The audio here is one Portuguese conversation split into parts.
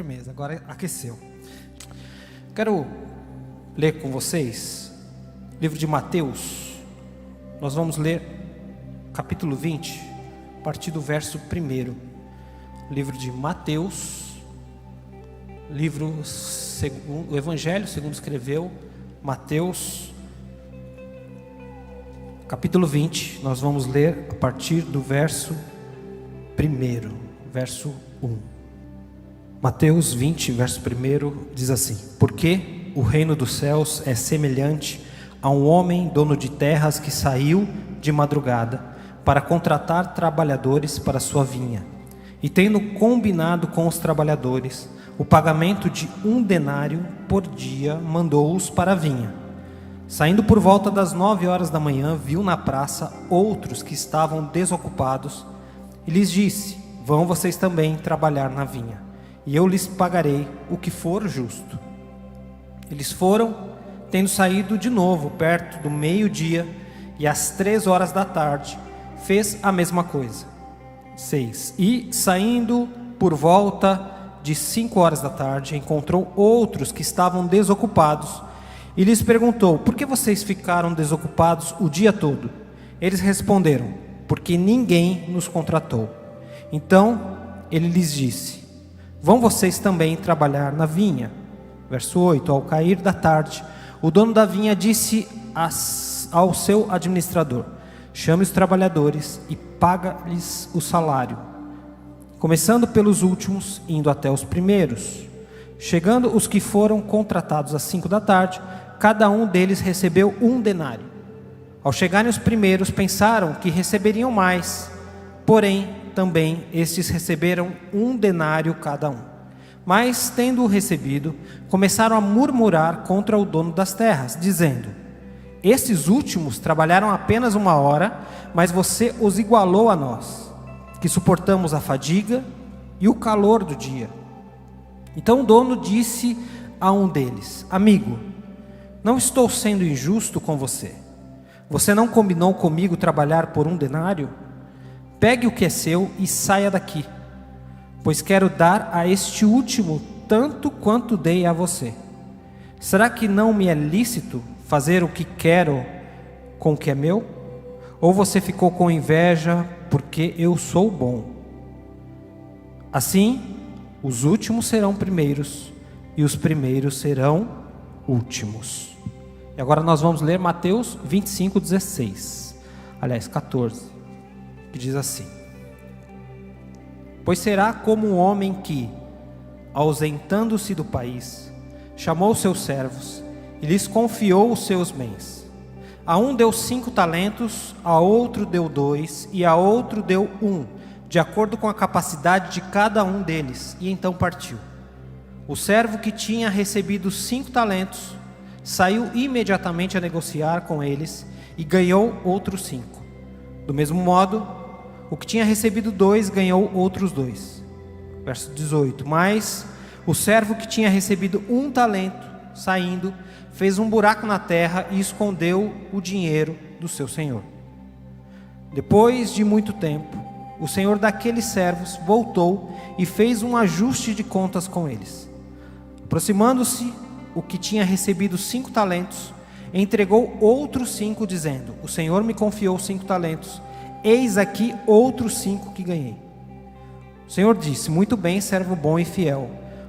firmeza, agora aqueceu. Quero ler com vocês livro de Mateus. Nós vamos ler capítulo 20, a partir do verso 1. Livro de Mateus, o Evangelho segundo escreveu Mateus, capítulo 20. Nós vamos ler a partir do verso 1, verso 1. Mateus 20, verso 1 diz assim: porque o reino dos céus é semelhante a um homem dono de terras que saiu de madrugada para contratar trabalhadores para sua vinha, e tendo combinado com os trabalhadores o pagamento de 1 denário por dia, mandou-os para a vinha. Saindo por volta das 9 horas da manhã, viu na praça outros que estavam desocupados, e lhes disse: vão vocês também trabalhar na vinha, e eu lhes pagarei o que for justo. Eles foram, tendo saído de novo perto do meio-dia, e às 3 horas da tarde fez a mesma coisa. 6. E saindo por volta de 5 horas da tarde, encontrou outros que estavam desocupados, e lhes perguntou: por que vocês ficaram desocupados o dia todo? Eles responderam: porque ninguém nos contratou. Então ele lhes disse: vão vocês também trabalhar na vinha. Verso 8. Ao cair da tarde, o dono da vinha disse ao seu administrador: chame os trabalhadores e paga-lhes o salário, começando pelos últimos, indo até os primeiros. Chegando os que foram contratados às 5 da tarde, cada um deles recebeu 1 denário. Ao chegarem os primeiros, pensaram que receberiam mais, porém também estes receberam 1 denário cada um. Mas, tendo-o recebido, começaram a murmurar contra o dono das terras, dizendo: estes últimos trabalharam apenas 1 hora, mas você os igualou a nós, que suportamos a fadiga e o calor do dia. Então o dono disse a um deles: amigo, não estou sendo injusto com você. Você não combinou comigo trabalhar por 1 denário? Pegue o que é seu e saia daqui, pois quero dar a este último tanto quanto dei a você. Será que não me é lícito fazer o que quero com o que é meu? Ou você ficou com inveja porque eu sou bom? Assim, os últimos serão primeiros e os primeiros serão últimos. E agora nós vamos ler Mateus 25, 16. Aliás, 14. Que diz assim: pois será como um homem que, ausentando-se do país, chamou seus servos e lhes confiou os seus bens. A um deu 5 talentos, a outro deu 2 e a outro deu 1, de acordo com a capacidade de cada um deles, e então partiu. O servo que tinha recebido 5 talentos saiu imediatamente a negociar com eles e ganhou outros 5. Do mesmo modo, o que tinha recebido 2 ganhou outros 2. Verso 18. Mas o servo que tinha recebido 1 talento, saindo, fez um buraco na terra e escondeu o dinheiro do seu senhor. Depois de muito tempo, o senhor daqueles servos voltou e fez um ajuste de contas com eles. Aproximando-se, o que tinha recebido 5 talentos, entregou outros 5, dizendo: o senhor me confiou 5 talentos, eis aqui outros 5 que ganhei. O senhor disse: muito bem, servo bom e fiel,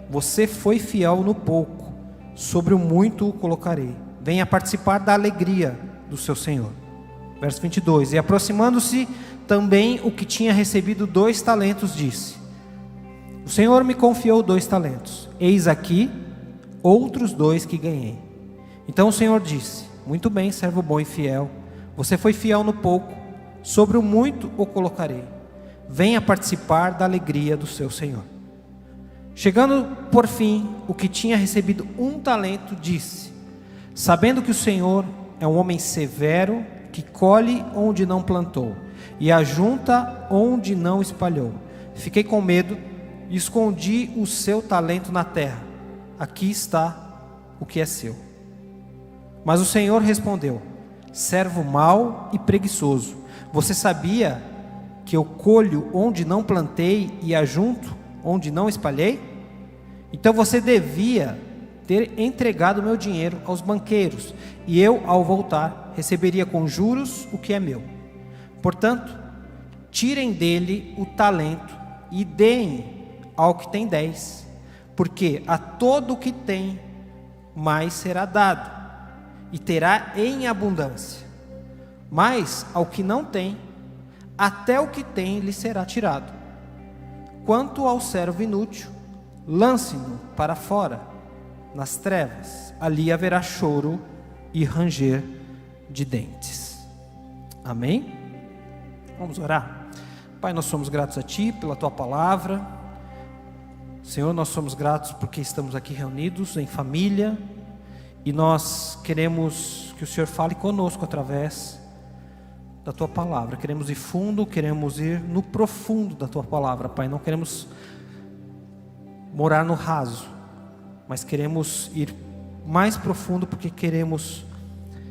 você foi fiel no pouco, sobre o muito o colocarei, venha participar da alegria do seu senhor. Verso 22. E aproximando-se também o que tinha recebido 2 talentos, disse: o senhor me confiou 2 talentos, eis aqui outros 2 que ganhei. Então o senhor disse: muito bem, servo bom e fiel, você foi fiel no pouco, sobre o muito o colocarei, venha participar da alegria do seu senhor. Chegando por fim o que tinha recebido 1 talento, disse: sabendo que o senhor é um homem severo, que colhe onde não plantou e ajunta onde não espalhou, fiquei com medo e escondi o seu talento na terra. Aqui está o que é seu. Mas o senhor respondeu: servo mau e preguiçoso, você sabia que eu colho onde não plantei e ajunto onde não espalhei? Então você devia ter entregado meu dinheiro aos banqueiros, e eu, ao voltar, receberia com juros o que é meu. Portanto, tirem dele o talento e deem ao que tem 10, porque a todo o que tem mais será dado, e terá em abundância. Mas ao que não tem, até o que tem lhe será tirado. Quanto ao servo inútil, lance-no para fora, nas trevas. Ali haverá choro e ranger de dentes. Amém? Vamos orar? Pai, nós somos gratos a Ti pela Tua palavra. Senhor, nós somos gratos porque estamos aqui reunidos em família, e nós queremos que o Senhor fale conosco através da Tua palavra. Queremos ir fundo, queremos ir no profundo da Tua palavra, Pai. Não queremos morar no raso, mas queremos ir mais profundo, porque queremos,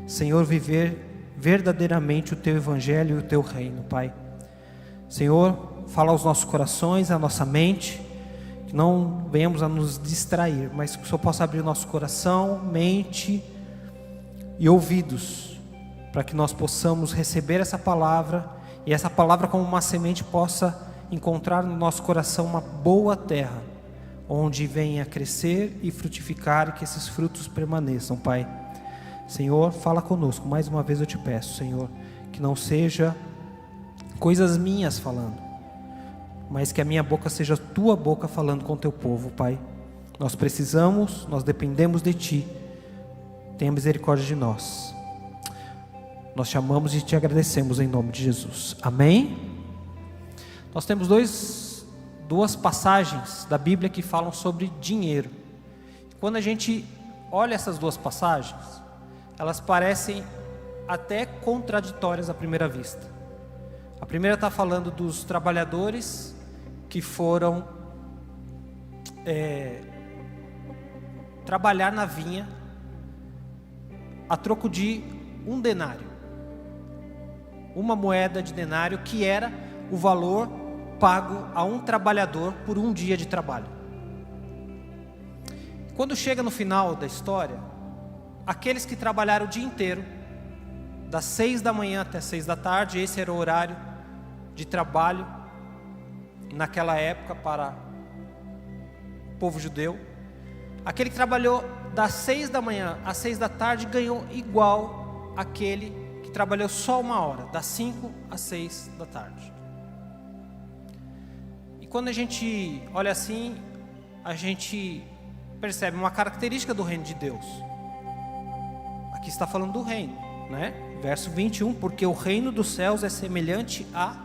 Senhor, viver verdadeiramente o Teu Evangelho e o Teu Reino, Pai. Senhor, fala aos nossos corações, à nossa mente, que não venhamos a nos distrair, mas que o Senhor possa abrir o nosso coração, mente e ouvidos, para que nós possamos receber essa palavra, e essa palavra, como uma semente, possa encontrar no nosso coração uma boa terra, onde venha crescer e frutificar, e que esses frutos permaneçam, Pai. Senhor, fala conosco, mais uma vez eu te peço, Senhor, que não seja coisas minhas falando, mas que a minha boca seja a Tua boca falando com o Teu povo, Pai. Nós precisamos, nós dependemos de Ti. Tenha misericórdia de nós. Nós te amamos e te agradecemos em nome de Jesus. Amém? Nós temos duas passagens da Bíblia que falam sobre dinheiro. Quando a gente olha essas duas passagens, elas parecem até contraditórias à primeira vista. A primeira está falando dos trabalhadores que foram trabalhar na vinha a troco de um denário, uma moeda de denário, que era o valor pago a um trabalhador por um dia de trabalho. Quando chega no final da história, aqueles que trabalharam o dia inteiro, das 6 da manhã até 6 da tarde, esse era o horário de trabalho naquela época para o povo judeu. Aquele que trabalhou das 6 da manhã às 6 da tarde ganhou igual aquele que trabalhou só uma hora, das 5 às 6 da tarde. E quando a gente olha assim, a gente percebe uma característica do reino de Deus. Aqui está falando do reino, né? Verso 21, porque o reino dos céus é semelhante a...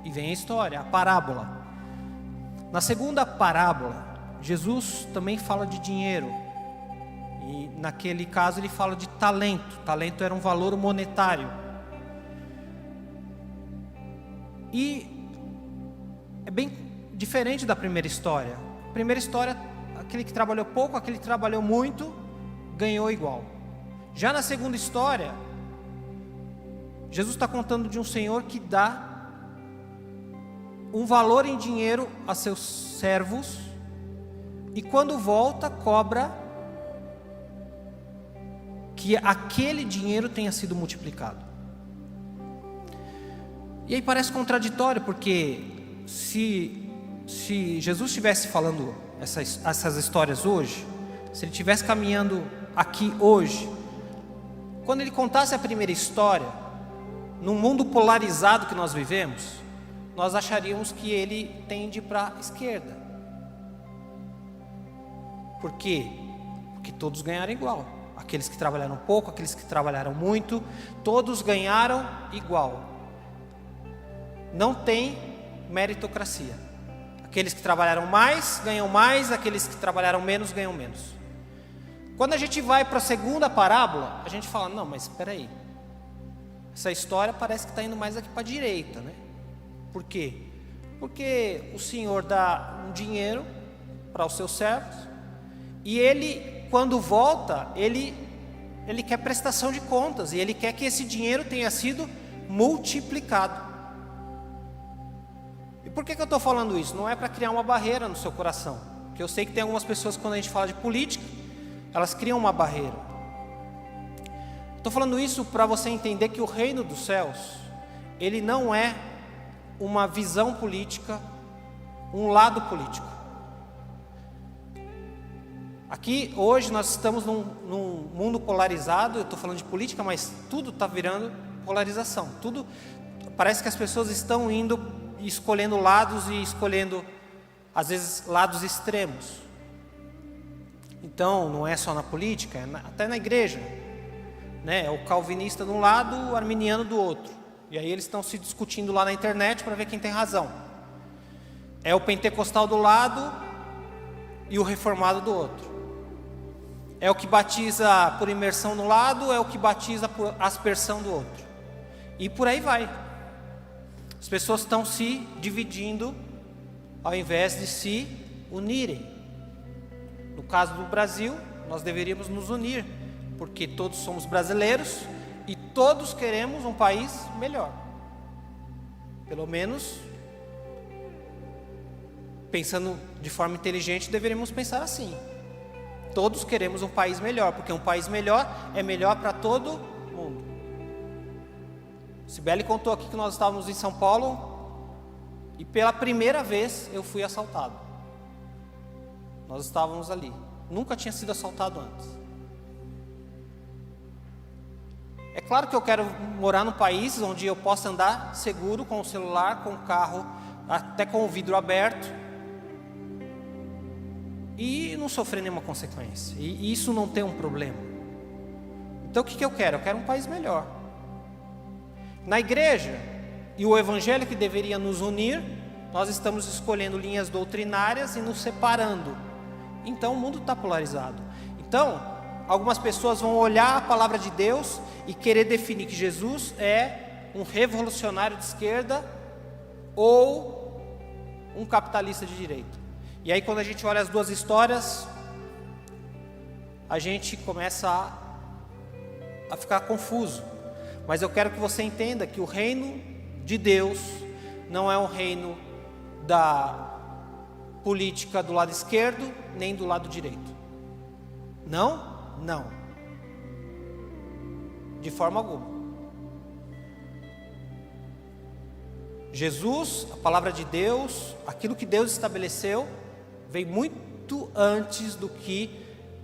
E vem a história, a parábola. Na segunda parábola, Jesus também fala de dinheiro. E naquele caso ele fala de talento. Talento era um valor monetário. E é bem diferente da primeira história. A primeira história, aquele que trabalhou pouco, aquele que trabalhou muito, ganhou igual. Já na segunda história, Jesus está contando de um Senhor que dá um valor em dinheiro a seus servos, e quando volta, cobra que aquele dinheiro tenha sido multiplicado. E aí parece contraditório, porque se Jesus estivesse falando essas histórias hoje, se ele estivesse caminhando aqui hoje, quando ele contasse a primeira história, num mundo polarizado que nós vivemos, nós acharíamos que ele tende para a esquerda. Por quê? Porque todos ganharam igual. Aqueles que trabalharam pouco, aqueles que trabalharam muito, todos ganharam igual. Não tem meritocracia. Aqueles que trabalharam mais, ganham mais, aqueles que trabalharam menos, ganham menos. Quando a gente vai para a segunda parábola, a gente fala, não, mas espera aí, essa história parece que está indo mais aqui para a direita, né? Por quê? Porque o Senhor dá um dinheiro para os seus servos, e ele, quando volta, ele quer prestação de contas, e ele quer que esse dinheiro tenha sido multiplicado. E por que eu estou falando isso? Não é para criar uma barreira no seu coração, Porque eu sei que tem algumas pessoas, quando a gente fala de política, elas criam uma barreira. Estou falando isso para você entender que o reino dos céus, ele não é uma visão política, um lado político. Aqui, hoje, nós estamos num mundo polarizado. Eu estou falando de política, mas tudo está virando polarização. Tudo, parece que as pessoas estão indo, escolhendo lados e escolhendo, às vezes, lados extremos. Então, não é só na política, até na igreja, né? É o calvinista de um lado, o arminiano do outro. E aí eles estão se discutindo lá na internet para ver quem tem razão. É o pentecostal do lado e o reformado do outro. É o que batiza por imersão no lado, é o que batiza por aspersão do outro. E por aí vai. As pessoas estão se dividindo ao invés de se unirem. No caso do Brasil, nós deveríamos nos unir, porque todos somos brasileiros e todos queremos um país melhor. Pelo menos, pensando de forma inteligente, deveríamos pensar assim. Todos queremos um país melhor, porque um país melhor é melhor para todo mundo. Sibeli contou aqui que nós estávamos em São Paulo e pela primeira vez eu fui assaltado. Nós estávamos ali. Nunca tinha sido assaltado antes. É claro que eu quero morar num país onde eu possa andar seguro com o celular, com o carro, até com o vidro aberto, e não sofrer nenhuma consequência. E isso não tem um problema. Então o que eu quero? Eu quero um país melhor. Na igreja, e o evangelho que deveria nos unir, nós estamos escolhendo linhas doutrinárias e nos separando. Então o mundo está polarizado. Então, algumas pessoas vão olhar a palavra de Deus e querer definir que Jesus é um revolucionário de esquerda ou um capitalista de direita. E aí, quando a gente olha as duas histórias, a gente começa a ficar confuso. Mas eu quero que você entenda que o reino de Deus não é um reino da política do lado esquerdo, nem do lado direito. Não, não. De forma alguma. Jesus, a palavra de Deus, aquilo que Deus estabeleceu, veio muito antes do que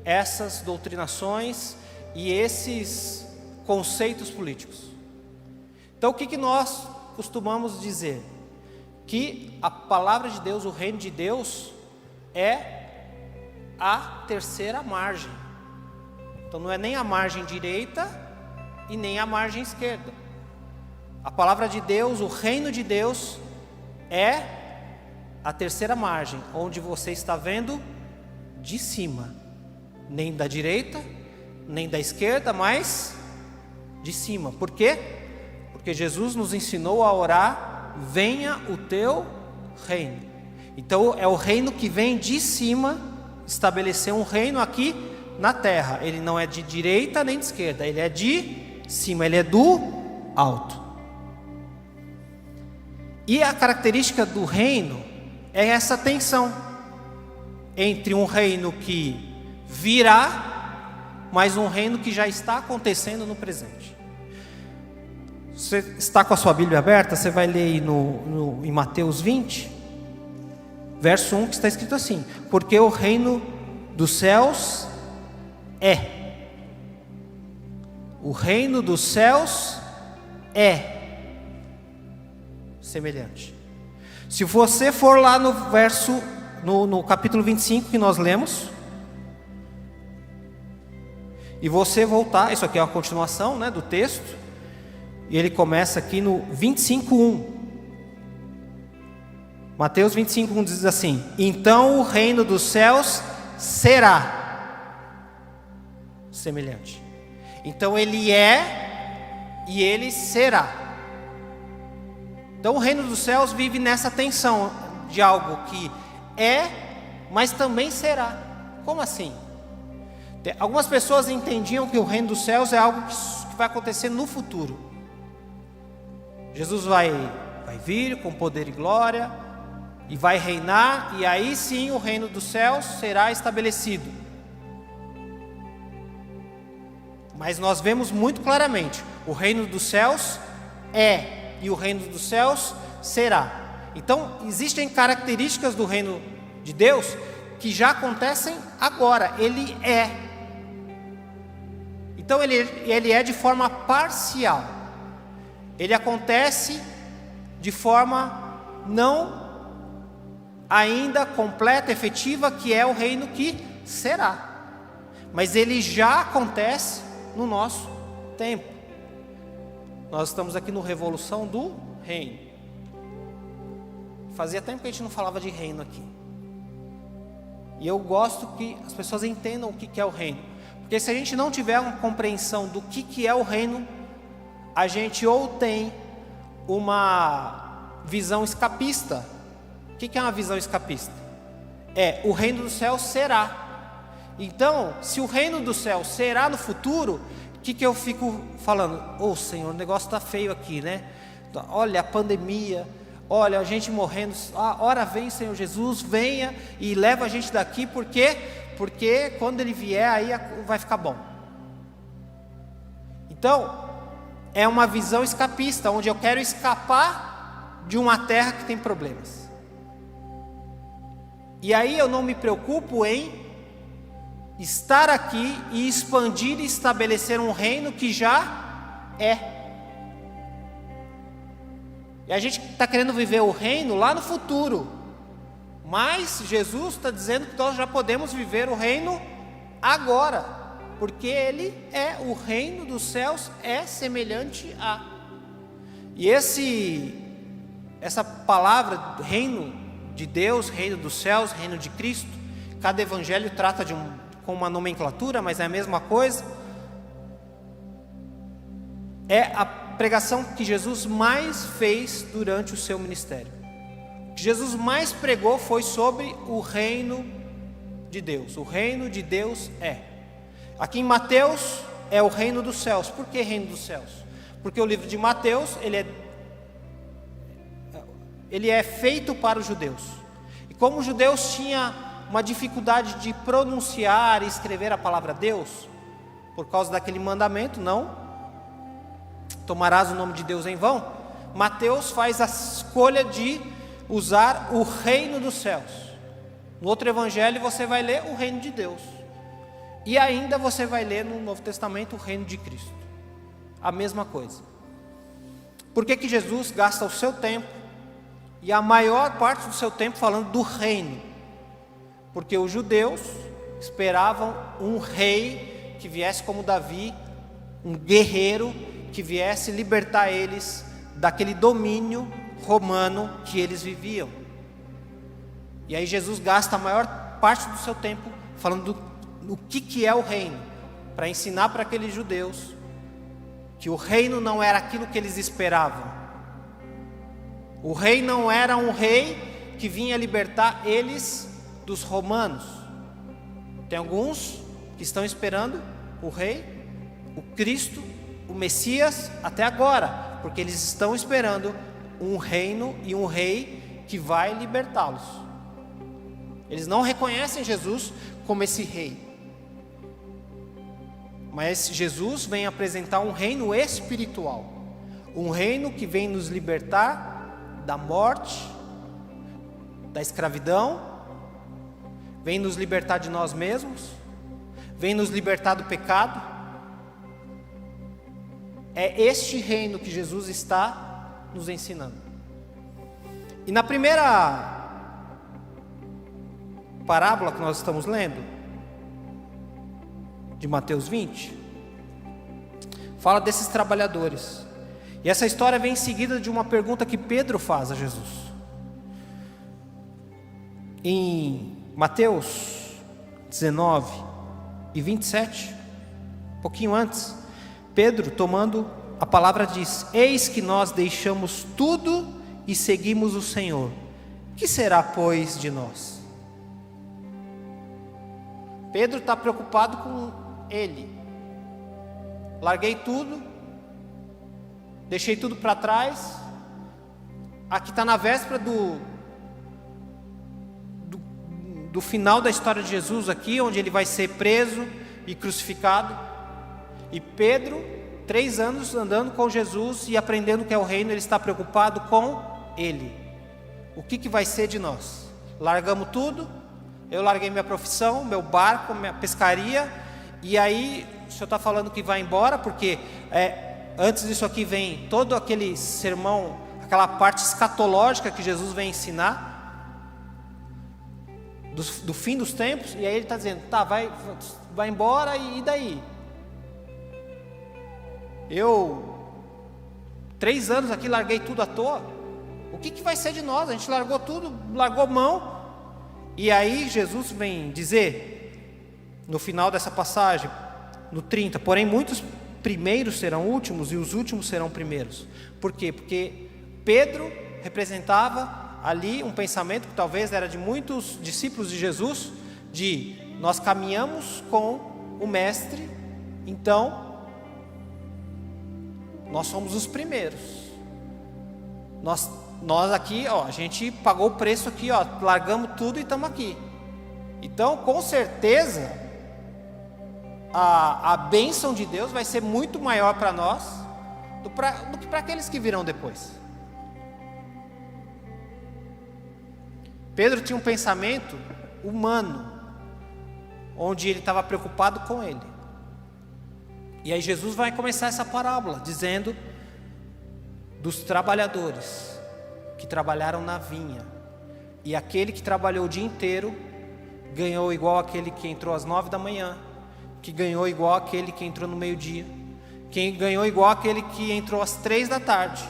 essas doutrinações e esses conceitos políticos. Então o que nós costumamos dizer? Que a palavra de Deus, o reino de Deus, é a terceira margem. Então não é nem a margem direita e nem a margem esquerda. A palavra de Deus, o reino de Deus, é a terceira margem, onde você está vendo de cima. Nem da direita, nem da esquerda, mas de cima. Por quê? Porque Jesus nos ensinou a orar: venha o teu reino. Então é o reino que vem de cima, estabelecer um reino aqui na terra. Ele não é de direita nem de esquerda, ele é de cima, ele é do alto. E a característica do reino é essa tensão entre um reino que virá, mas um reino que já está acontecendo no presente. Você está com a sua Bíblia aberta? Você vai ler aí em Mateus 20, verso 1, que está escrito assim: porque o reino dos céus é. O reino dos céus é semelhante. Se você for lá no verso, no capítulo 25 que nós lemos, e você voltar, isso aqui é uma continuação, né, do texto, e ele começa aqui no 25:1. Mateus 25:1 diz assim: então o reino dos céus será semelhante. Então ele é e ele será. Então o reino dos céus vive nessa tensão de algo que é, mas também será. Como assim? Algumas pessoas entendiam que o reino dos céus é algo que vai acontecer no futuro. Jesus vai vir com poder e glória, e vai reinar, e aí sim o reino dos céus será estabelecido. Mas nós vemos muito claramente, o reino dos céus é, e o reino dos céus será. Então, existem características do reino de Deus que já acontecem agora, ele é. Então, ele é de forma parcial. Ele acontece de forma não ainda completa, efetiva, que é o reino que será. Mas ele já acontece no nosso tempo. Nós estamos aqui no Revolução do Reino. Fazia tempo que a gente não falava de reino aqui. E eu gosto que as pessoas entendam o que é o reino. Porque se a gente não tiver uma compreensão do que é o reino, a gente ou tem uma visão escapista. O que é uma visão escapista? É, o reino do céu será. Então, se o reino do céu será no futuro, o que eu fico falando? Ô Senhor, o negócio está feio aqui, né? Olha a pandemia, olha a gente morrendo. Ora vem Senhor Jesus, venha e leva a gente daqui, por quê? Porque quando Ele vier aí vai ficar bom. Então, é uma visão escapista, onde eu quero escapar de uma terra que tem problemas. E aí eu não me preocupo em estar aqui e expandir e estabelecer um reino que já é. E a gente está querendo viver o reino lá no futuro. Mas Jesus está dizendo que nós já podemos viver o reino agora. Porque Ele é, o reino dos céus é semelhante a. E essa palavra, reino de Deus, reino dos céus, reino de Cristo, cada evangelho trata com uma nomenclatura, mas é a mesma coisa. É a pregação que Jesus mais fez durante o seu ministério. O que Jesus mais pregou foi sobre o reino de Deus. O reino de Deus é. Aqui em Mateus é o reino dos céus. Por que reino dos céus? Porque o livro de Mateus, ele é feito para os judeus. E como os judeus tinham uma dificuldade de pronunciar e escrever a palavra Deus, por causa daquele mandamento, não tomarás o nome de Deus em vão, Mateus faz a escolha de usar o reino dos céus. No outro evangelho você vai ler o reino de Deus. E ainda você vai ler no Novo Testamento o reino de Cristo. A mesma coisa. Por que Jesus gasta o seu tempo e a maior parte do seu tempo falando do reino? Porque os judeus esperavam um rei que viesse como Davi, um guerreiro que viesse libertar eles daquele domínio romano que eles viviam. E aí Jesus gasta a maior parte do seu tempo falando do que é o reino, para ensinar para aqueles judeus que o reino não era aquilo que eles esperavam. O rei não era um rei que vinha libertar eles dos romanos. Tem alguns que estão esperando o rei, o Cristo, o Messias até agora, porque eles estão esperando um reino e um rei que vai libertá-los. Eles não reconhecem Jesus como esse rei. Mas Jesus vem apresentar um reino espiritual, um reino que vem nos libertar da morte, da escravidão, vem nos libertar de nós mesmos, vem nos libertar do pecado. É este reino que Jesus está nos ensinando. E na primeira parábola que nós estamos lendo, de Mateus 20, fala desses trabalhadores. E essa história vem em seguida de uma pergunta que Pedro faz a Jesus. Em Mateus 19 e 27, um pouquinho antes, Pedro, tomando a palavra, diz: eis que nós deixamos tudo e seguimos o Senhor. Que será, pois, de nós? Pedro está preocupado com ele. Larguei tudo, deixei tudo para trás. Aqui está na véspera do final da história de Jesus aqui, onde ele vai ser preso e crucificado. E Pedro, 3 anos andando com Jesus e aprendendo o que é o reino, ele está preocupado com ele. O que vai ser de nós? Largamos tudo, eu larguei minha profissão, meu barco, minha pescaria, e aí o Senhor está falando que vai embora, porque antes disso aqui vem todo aquele sermão, aquela parte escatológica que Jesus vem ensinar, do fim dos tempos, e aí ele está dizendo, tá, vai embora, e daí? Eu, 3 anos aqui, larguei tudo à toa, o que vai ser de nós? A gente largou tudo, largou mão, e aí Jesus vem dizer, no final dessa passagem, no 30, porém muitos primeiros serão últimos, e os últimos serão primeiros. Por quê? Porque Pedro representava ali um pensamento que talvez era de muitos discípulos de Jesus, de nós caminhamos com o Mestre, então nós somos os primeiros. Nós aqui, a gente pagou o preço aqui, largamos tudo e estamos aqui. Então, com certeza, a bênção de Deus vai ser muito maior para nós do que para aqueles que virão depois. Pedro tinha um pensamento humano, onde ele estava preocupado com ele. E aí Jesus vai começar essa parábola, dizendo dos trabalhadores que trabalharam na vinha. E aquele que trabalhou o dia inteiro, ganhou igual aquele que entrou às 9 da manhã, que ganhou igual aquele que entrou no meio-dia, que ganhou igual aquele que entrou às 3 da tarde,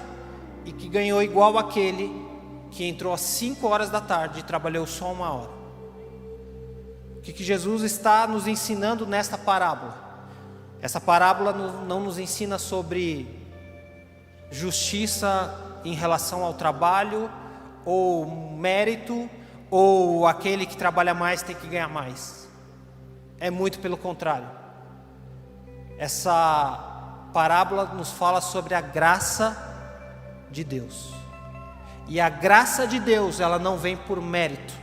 e que ganhou igual aquele que entrou às 5 horas da tarde e trabalhou só 1 hora. O que Jesus está nos ensinando nesta parábola? Essa parábola não nos ensina sobre justiça em relação ao trabalho, ou mérito, ou aquele que trabalha mais tem que ganhar mais. É muito pelo contrário. Essa parábola nos fala sobre a graça de Deus. E a graça de Deus, ela não vem por mérito.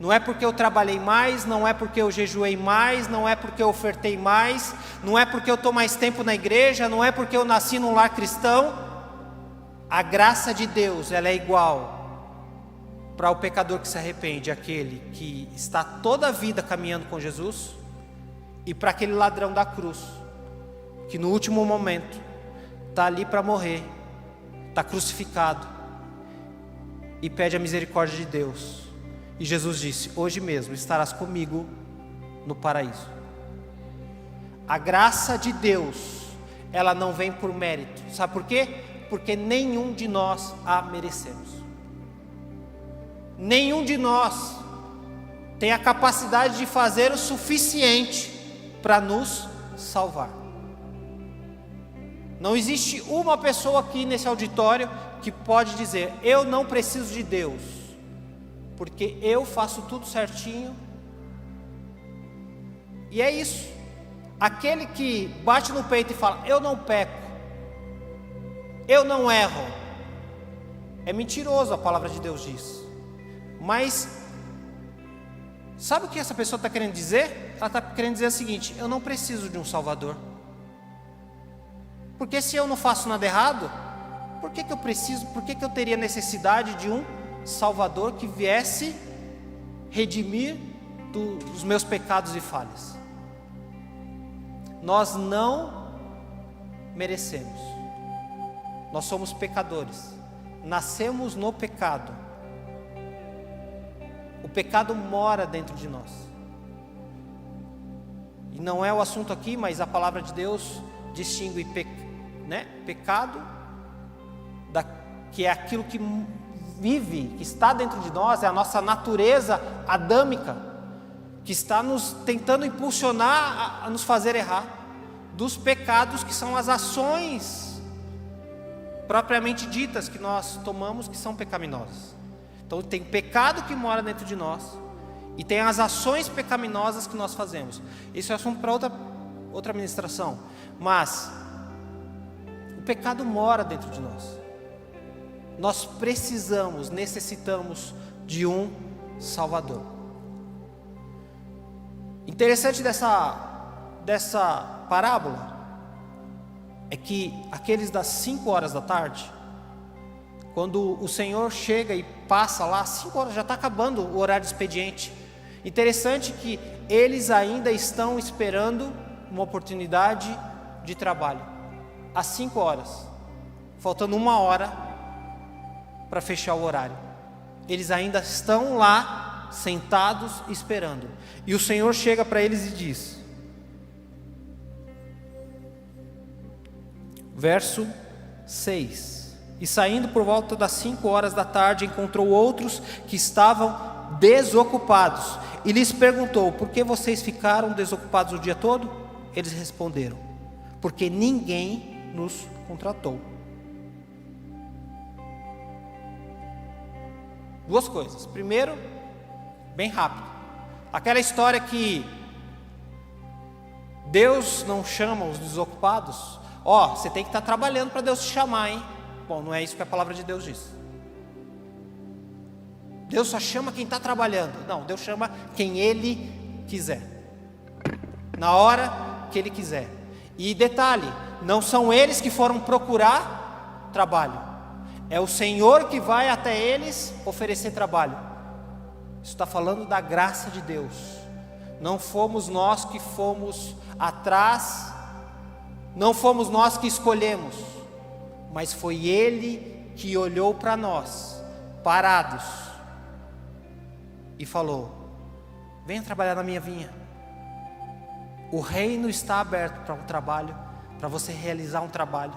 Não é porque eu trabalhei mais, não é porque eu jejuei mais, não é porque eu ofertei mais, não é porque eu estou mais tempo na igreja, não é porque eu nasci num lar cristão. A graça de Deus, ela é igual para o pecador que se arrepende, aquele que está toda a vida caminhando com Jesus, e para aquele ladrão da cruz, que no último momento está ali para morrer, está crucificado e pede a misericórdia de Deus. E Jesus disse: hoje mesmo estarás comigo no paraíso. A graça de Deus, ela não vem por mérito. Sabe por quê? Porque nenhum de nós a merecemos. Nenhum de nós tem a capacidade de fazer o suficiente para nos salvar. Não existe uma pessoa aqui nesse auditório que pode dizer: eu não preciso de Deus, porque eu faço tudo certinho. E é isso. Aquele que bate no peito e fala: eu não peco, eu não erro, é mentiroso, a palavra de Deus diz. Mas sabe o que essa pessoa está querendo dizer? Ela está querendo dizer o seguinte: eu não preciso de um Salvador. Porque se eu não faço nada errado, por que eu preciso, por que eu teria necessidade de um Salvador que viesse redimir dos meus pecados e falhas? Nós não merecemos. Nós somos pecadores. Nascemos no pecado. O pecado mora dentro de nós. E não é o assunto aqui, mas a palavra de Deus distingue pecado, que é aquilo que vive, que está dentro de nós, é a nossa natureza adâmica, que está nos tentando impulsionar a nos fazer errar, dos pecados que são as ações propriamente ditas que nós tomamos, que são pecaminosas. Então tem pecado que mora dentro de nós, e tem as ações pecaminosas que nós fazemos. Isso é assunto para outra ministração. Mas o pecado mora dentro de nós. Nós necessitamos de um Salvador. Interessante dessa parábola é que aqueles das 5 horas da tarde, quando o Senhor chega e passa lá, 5 horas, já está acabando o horário de expediente. Interessante que eles ainda estão esperando uma oportunidade de trabalho. Às 5 horas, faltando 1 hora para fechar o horário, eles ainda estão lá sentados esperando. E o Senhor chega para eles e diz, verso 6: E saindo por volta das 5 horas da tarde, encontrou outros que estavam desocupados, e lhes perguntou: por que vocês ficaram desocupados o dia todo? Eles responderam: porque ninguém nos contratou. Duas coisas. Primeiro, bem rápido, aquela história que Deus não chama os desocupados. Você tem que estar trabalhando para Deus te chamar, hein? Bom, não é isso que a palavra de Deus diz. Deus só chama quem está trabalhando. Não, Deus chama quem Ele quiser, na hora que Ele quiser. E detalhe, não são eles que foram procurar trabalho, é o Senhor que vai até eles oferecer trabalho. Isso está falando da graça de Deus. Não fomos nós que fomos atrás, não fomos nós que escolhemos, mas foi Ele que olhou para nós, parados, e falou: venha trabalhar na minha vinha. O reino está aberto para um trabalho, para você realizar um trabalho.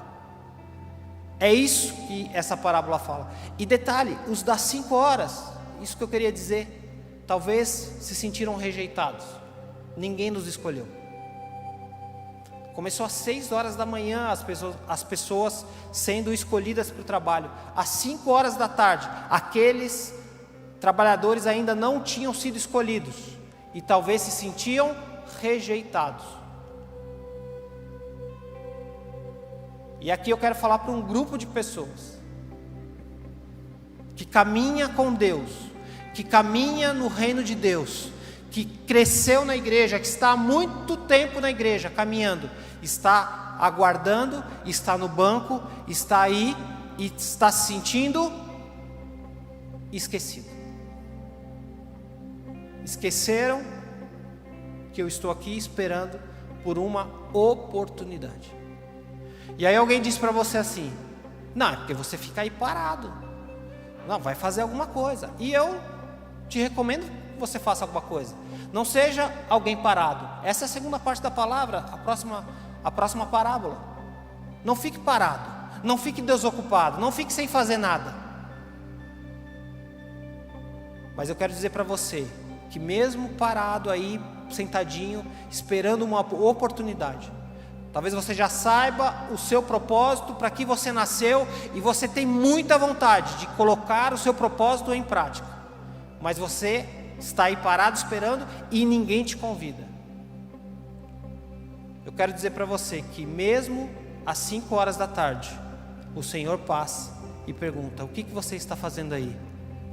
É isso que essa parábola fala. E detalhe, os das 5 horas, isso que eu queria dizer, talvez se sentiram rejeitados. Ninguém nos escolheu. Começou às 6 horas da manhã, as pessoas sendo escolhidas para o trabalho. Às 5 horas da tarde, aqueles trabalhadores ainda não tinham sido escolhidos, e talvez se sentiam rejeitados. E aqui eu quero falar para um grupo de pessoas que caminha com Deus, que caminha no reino de Deus, que cresceu na igreja, que está há muito tempo na igreja caminhando, está aguardando, está no banco, está aí e está se sentindo esquecido. Esqueceram que eu estou aqui esperando por uma oportunidade. E aí alguém diz para você assim: não, é porque você fica aí parado, não, vai fazer alguma coisa. E eu te recomendo que você faça alguma coisa. Não seja alguém parado. Essa é a segunda parte da palavra, a próxima parábola. Não fique parado, não fique desocupado, não fique sem fazer nada. Mas eu quero dizer para você que mesmo parado aí, sentadinho, esperando uma oportunidade, talvez você já saiba o seu propósito, para que você nasceu, e você tem muita vontade de colocar o seu propósito em prática, mas você está aí parado esperando e ninguém te convida. Eu quero dizer para você que mesmo às 5 horas da tarde, o Senhor passa e pergunta: o que você está fazendo aí?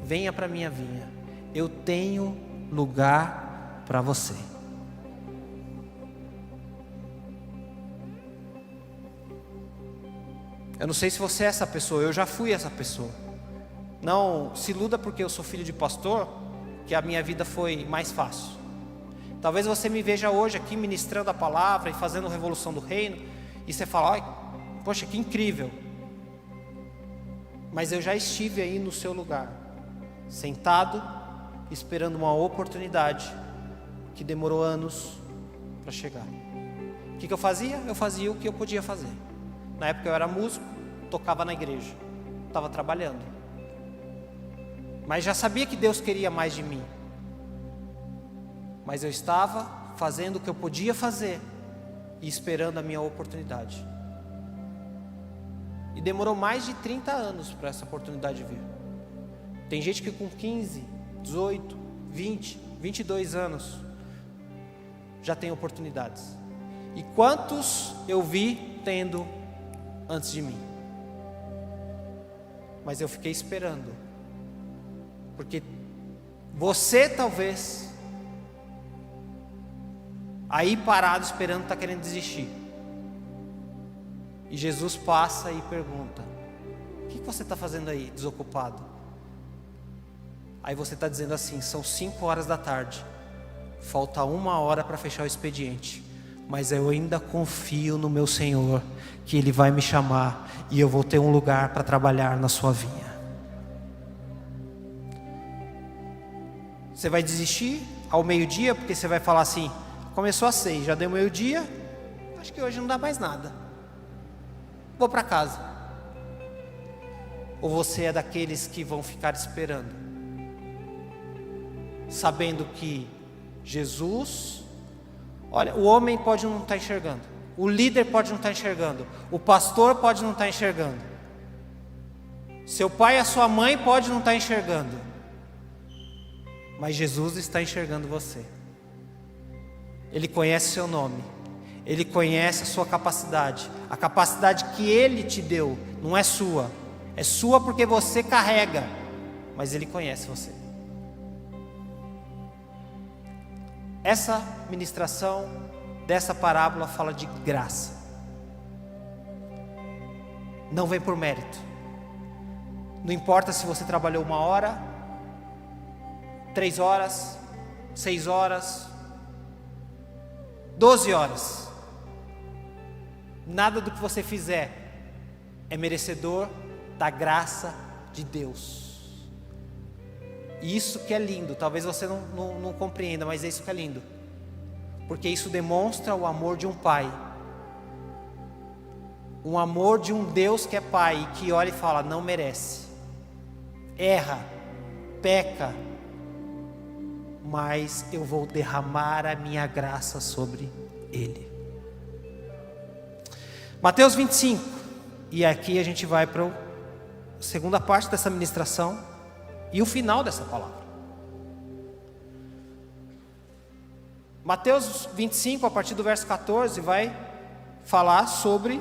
Venha para a minha vinha, eu tenho lugar para você. Eu não sei se você é essa pessoa, eu já fui essa pessoa. Não se iluda porque eu sou filho de pastor, que a minha vida foi mais fácil. Talvez você me veja hoje aqui ministrando a palavra e fazendo revolução do reino, e você fala: ai, poxa, que incrível. Mas eu já estive aí no seu lugar, sentado, esperando uma oportunidade que demorou anos para chegar. O que eu fazia? Eu fazia o que eu podia fazer. Na época eu era músico, tocava na igreja, estava trabalhando, mas já sabia que Deus queria mais de mim. Mas eu estava fazendo o que eu podia fazer e esperando a minha oportunidade. E demorou mais de 30 anos para essa oportunidade vir. Tem gente que com 15, 18, 20, 22 anos já tem oportunidades. E quantos eu vi tendo antes de mim? Mas eu fiquei esperando, porque Você talvez aí parado esperando, está querendo desistir. E Jesus passa e pergunta: o que você está fazendo aí, desocupado? Aí você está dizendo assim: são 5 horas da tarde, falta 1 hora para fechar o expediente, mas eu ainda confio no meu Senhor, que Ele vai me chamar e eu vou ter um lugar para trabalhar na sua vinha. Você vai desistir ao meio-dia, porque você vai falar assim: começou às 6, já deu meio-dia, acho que hoje não dá mais nada, vou para casa. Ou você é daqueles que vão ficar esperando, sabendo que Jesus, olha, o homem pode não estar enxergando, o líder pode não estar enxergando, o pastor pode não estar enxergando, seu pai e a sua mãe pode não estar enxergando, mas Jesus está enxergando você. Ele conhece seu nome, Ele conhece a sua capacidade, a capacidade que Ele te deu, não é sua, é sua porque você carrega, mas Ele conhece você. Essa ministração dessa parábola fala de graça, não vem por mérito, não importa se você trabalhou 1 hora, 3 horas, 6 horas, 12 horas, nada do que você fizer é merecedor da graça de Deus. E isso que é lindo, talvez você não compreenda, mas é isso que é lindo, porque isso demonstra o amor de um pai, um amor de um Deus que é pai, que olha e fala: não merece, erra, peca, mas eu vou derramar a minha graça sobre ele. Mateus 25, e aqui a gente vai para a segunda parte dessa ministração e o final dessa palavra. Mateus 25, a partir do verso 14, vai falar sobre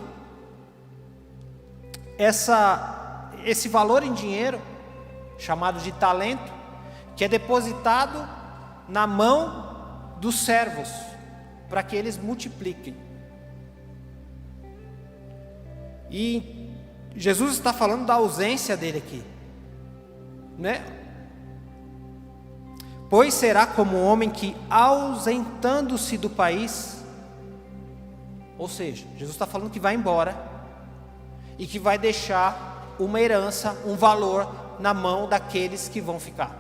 esse valor em dinheiro, chamado de talento, que é depositado na mão dos servos, para que eles multipliquem. E Jesus está falando da ausência dele aqui, né? Pois será como um homem que, ausentando-se do país, ou seja, Jesus está falando que vai embora e que vai deixar uma herança, um valor na mão daqueles que vão ficar.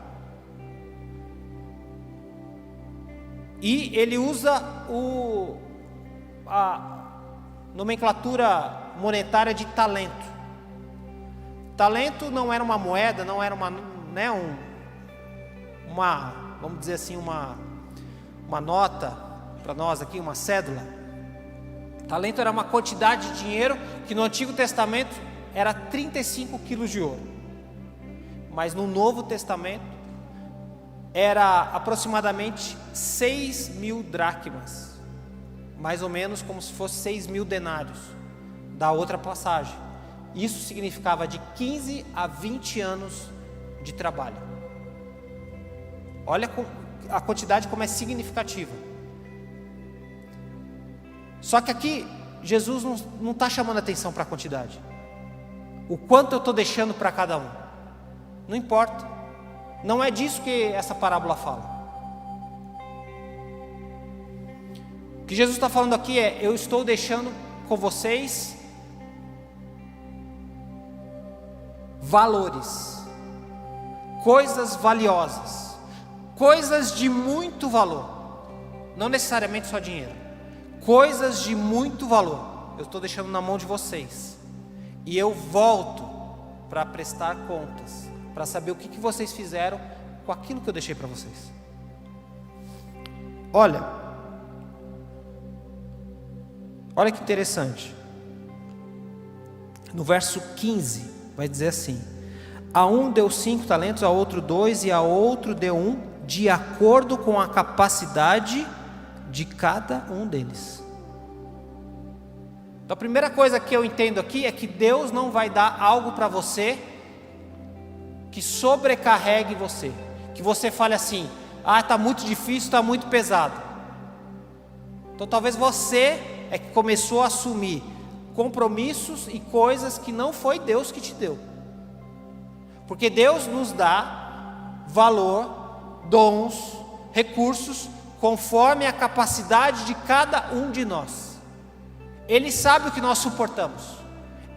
E ele usa a nomenclatura monetária de talento. Talento não era uma moeda, não era vamos dizer assim, uma nota para nós aqui, uma cédula. Talento era uma quantidade de dinheiro que no Antigo Testamento era 35 quilos de ouro, mas no Novo Testamento era aproximadamente 6.000 dracmas, mais ou menos como se fosse 6.000 denários da outra passagem. Isso significava de 15 a 20 anos de trabalho. Olha a quantidade como é significativa. Só que aqui Jesus não está chamando atenção para a quantidade, o quanto eu estou deixando para cada um, não importa, não é disso que essa parábola fala. O que Jesus está falando aqui é: eu estou deixando com vocês valores, coisas valiosas, coisas de muito valor, não necessariamente só dinheiro, coisas de muito valor, eu estou deixando na mão de vocês, e eu volto para prestar contas, para saber o que vocês fizeram com aquilo que eu deixei para vocês. Olha que interessante, no verso 15, vai dizer assim: a um deu 5 talentos, a outro 2 e a outro deu 1, de acordo com a capacidade de cada um deles. Então a primeira coisa que eu entendo aqui é que Deus não vai dar algo para você que sobrecarregue você, que você fale assim: ah, está muito difícil, está muito pesado. Então talvez você é que começou a assumir compromissos e coisas que não foi Deus que te deu. Porque Deus nos dá valor, dons, recursos, conforme a capacidade de cada um de nós. Ele sabe o que nós suportamos.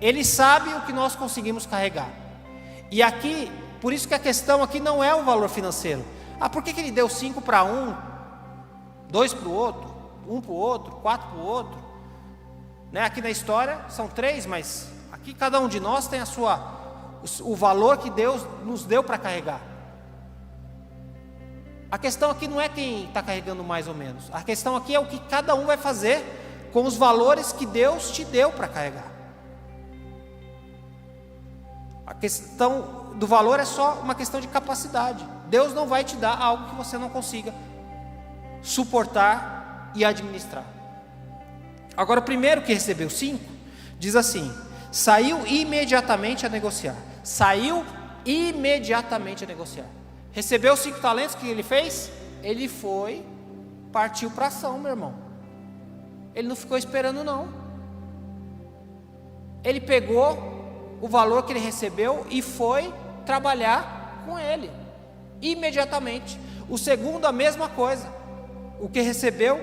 Ele sabe o que nós conseguimos carregar. E aqui, por isso que a questão aqui não é o valor financeiro. Ah, por que ele deu 5 para um, 2 para o outro, 1 para o outro, 4 para o outro? Né? Aqui na história são 3, mas aqui cada um de nós tem o valor que Deus nos deu para carregar. A questão aqui não é quem está carregando mais ou menos. A questão aqui é o que cada um vai fazer com os valores que Deus te deu para carregar. A questão do valor é só uma questão de capacidade. Deus não vai te dar algo que você não consiga suportar e administrar. Agora, o primeiro que recebeu 5, diz assim: saiu imediatamente a negociar. Saiu imediatamente a negociar. Recebeu 5 talentos, o que ele fez? Ele foi, partiu para ação, meu irmão. Ele não ficou esperando não. Ele pegou o valor que ele recebeu e foi trabalhar com ele, imediatamente. O segundo, a mesma coisa. O que recebeu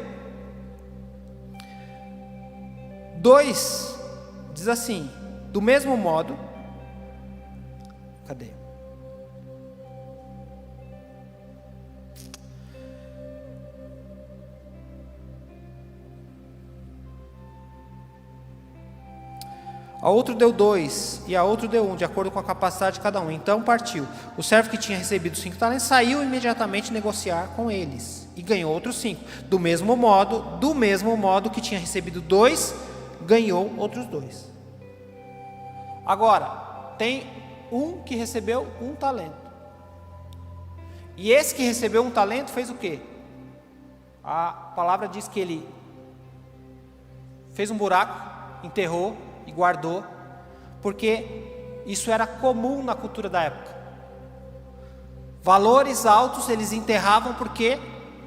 2, diz assim: do mesmo modo, cadê? A outro deu 2, e a outro deu 1, de acordo com a capacidade de cada um. Então partiu. O servo que tinha recebido 5 talentos saiu imediatamente negociar com eles, e ganhou outros 5. Do mesmo modo que tinha recebido 2, ganhou outros 2. Agora, tem um que recebeu 1 talento. E esse que recebeu 1 talento fez o quê? A palavra diz que ele fez um buraco, enterrou e guardou, porque isso era comum na cultura da época. Valores altos eles enterravam porque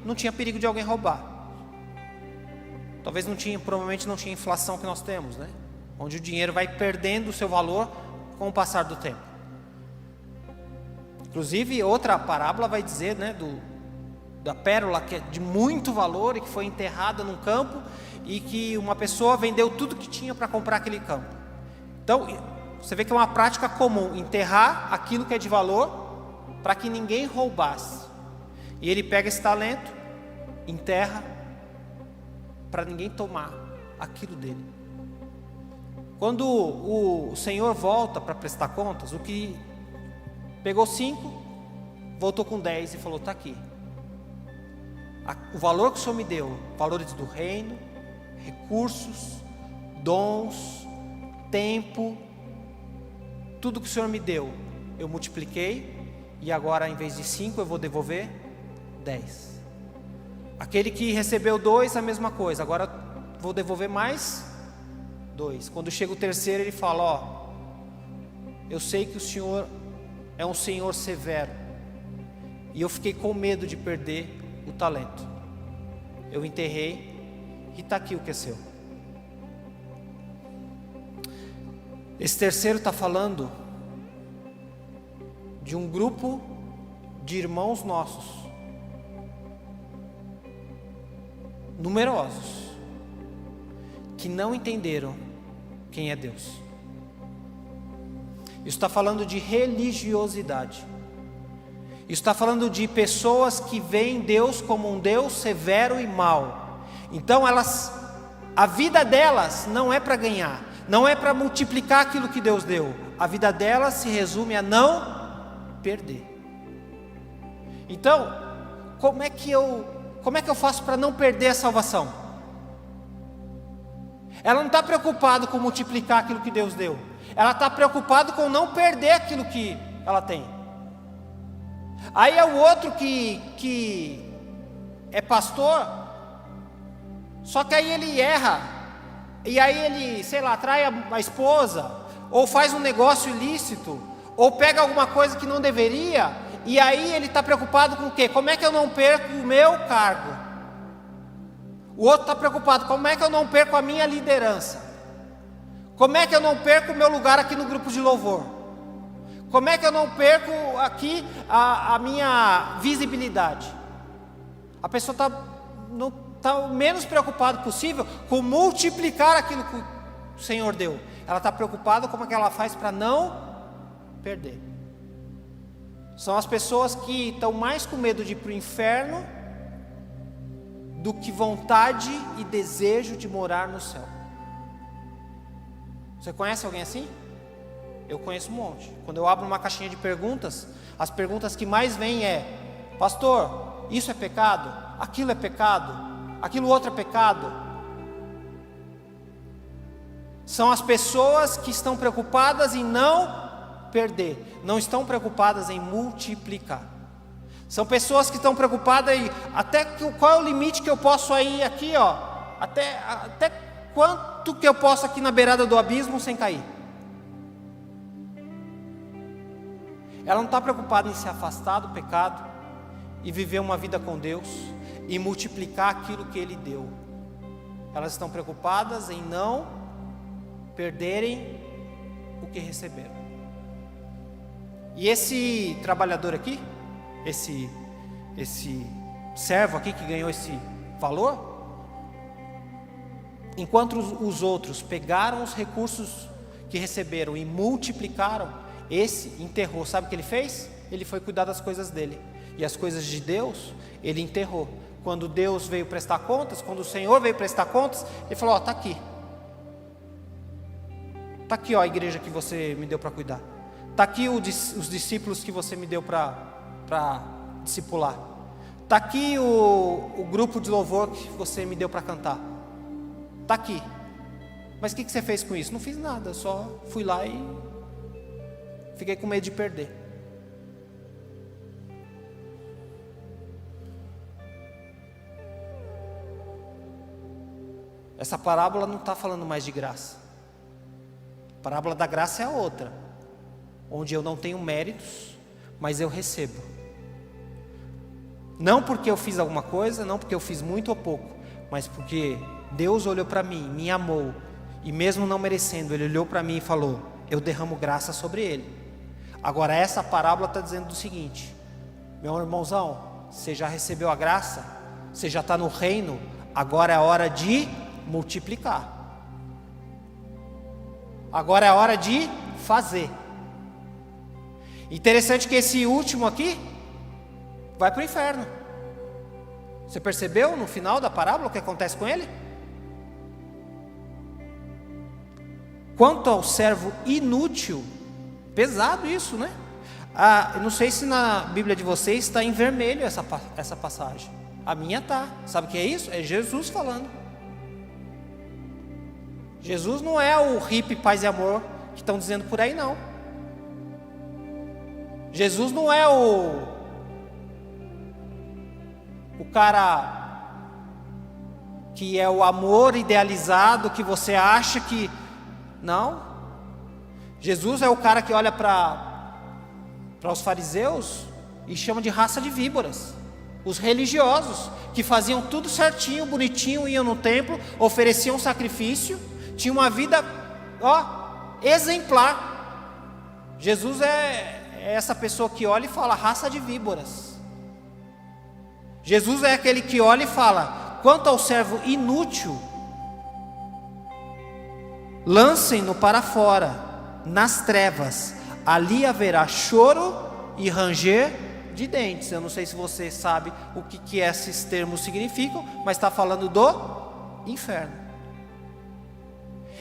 não tinha perigo de alguém roubar. Talvez provavelmente não tinha inflação que nós temos, né? Onde o dinheiro vai perdendo o seu valor com o passar do tempo. Inclusive, outra parábola vai dizer, né, da pérola que é de muito valor e que foi enterrada num campo, e que uma pessoa vendeu tudo que tinha para comprar aquele campo. Então, você vê que é uma prática comum, enterrar aquilo que é de valor, para que ninguém roubasse. E ele pega esse talento, enterra, para ninguém tomar aquilo dele. Quando o Senhor volta para prestar contas, o que pegou 5, voltou com 10 e falou: está aqui. O valor que o Senhor me deu, valores do reino, recursos, dons, tempo, tudo que o Senhor me deu, eu multipliquei, e agora em vez de 5 eu vou devolver 10. Aquele que recebeu 2, a mesma coisa, agora vou devolver mais 2. Quando chega o terceiro, ele fala: ó, eu sei que o Senhor é um Senhor severo, e eu fiquei com medo de perder o talento. Eu enterrei, e está aqui o que é seu. Esse terceiro está falando de um grupo de irmãos nossos, numerosos, que não entenderam quem é Deus. Isso está falando de religiosidade. Isso está falando de pessoas que veem Deus como um Deus severo e mau. Então a vida delas não é para ganhar, não é para multiplicar aquilo que Deus deu. A vida delas se resume a não perder. Então, como é que eu faço para não perder a salvação? Ela não está preocupada com multiplicar aquilo que Deus deu. Ela está preocupada com não perder aquilo que ela tem. Aí é o outro que é pastor, só que aí ele erra, e aí ele, sei lá, trai a esposa, ou faz um negócio ilícito, ou pega alguma coisa que não deveria, E aí ele está preocupado com o quê? Como é que eu não perco o meu cargo? O outro está preocupado, como é que eu não perco a minha liderança? Como é que eu não perco o meu lugar aqui no grupo de louvor? Como é que eu não perco aqui a minha visibilidade? A pessoa está o menos preocupada possível com multiplicar aquilo que o Senhor deu. Ela está preocupada como é que ela faz para não perder. São as pessoas que estão mais com medo de ir para o inferno do que vontade e desejo de morar no céu. Você conhece alguém assim? Eu conheço um monte. Quando eu abro uma caixinha de perguntas, as perguntas que mais vêm é: pastor, isso é pecado? Aquilo é pecado? Aquilo outro é pecado? São as pessoas que estão preocupadas em não perder, não estão preocupadas em multiplicar. São pessoas que estão preocupadas em qual é o limite que eu posso ir aqui, ó, até quanto que eu posso aqui na beirada do abismo sem cair. Ela não está preocupada em se afastar do pecado e viver uma vida com Deus e multiplicar aquilo que Ele deu. Elas estão preocupadas em não perderem o que receberam. E esse trabalhador aqui, esse servo aqui que ganhou esse valor, enquanto os outros pegaram os recursos que receberam e multiplicaram, esse enterrou. Sabe o que ele fez? Ele foi cuidar das coisas dele. E as coisas de Deus, ele enterrou. Quando Deus veio prestar contas, quando o Senhor veio prestar contas, ele falou: ó, está aqui. Está aqui, ó, a igreja que você me deu para cuidar. Está aqui os discípulos que você me deu para discipular. Está aqui o grupo de louvor que você me deu para cantar. Está aqui. Mas o que você fez com isso? Não fiz nada, só fui lá e fiquei com medo de perder. Essa parábola não está falando mais de graça. A parábola da graça é a outra, onde eu não tenho méritos, mas eu recebo. Não porque eu fiz alguma coisa, não porque eu fiz muito ou pouco, mas porque Deus olhou para mim, me amou, e mesmo não merecendo, Ele olhou para mim e falou: eu derramo graça sobre ele. Agora essa parábola está dizendo o seguinte: meu irmãozão, você já recebeu a graça, você já está no reino, agora é a hora de multiplicar. Agora é a hora de fazer. Interessante que esse último aqui vai para o inferno. Você percebeu no final da parábola o que acontece com ele? Quanto ao servo inútil, pesado isso, né? Eu não sei se na Bíblia de vocês está em vermelho essa passagem. A minha está. Sabe o que é isso? É Jesus falando. Jesus não é o hippie paz e amor que estão dizendo por aí, não. Jesus não é o cara que é o amor idealizado que você acha que... Não. Jesus é o cara que olha para os fariseus e chama de raça de víboras. Os religiosos que faziam tudo certinho, bonitinho, iam no templo, ofereciam sacrifício, tinham uma vida exemplar. Jesus é essa pessoa que olha e fala: raça de víboras. Jesus é aquele que olha e fala: quanto ao servo inútil, lancem-no para fora, nas trevas, ali haverá choro e ranger de dentes. Eu não sei se você sabe o que esses termos significam, mas está falando do inferno.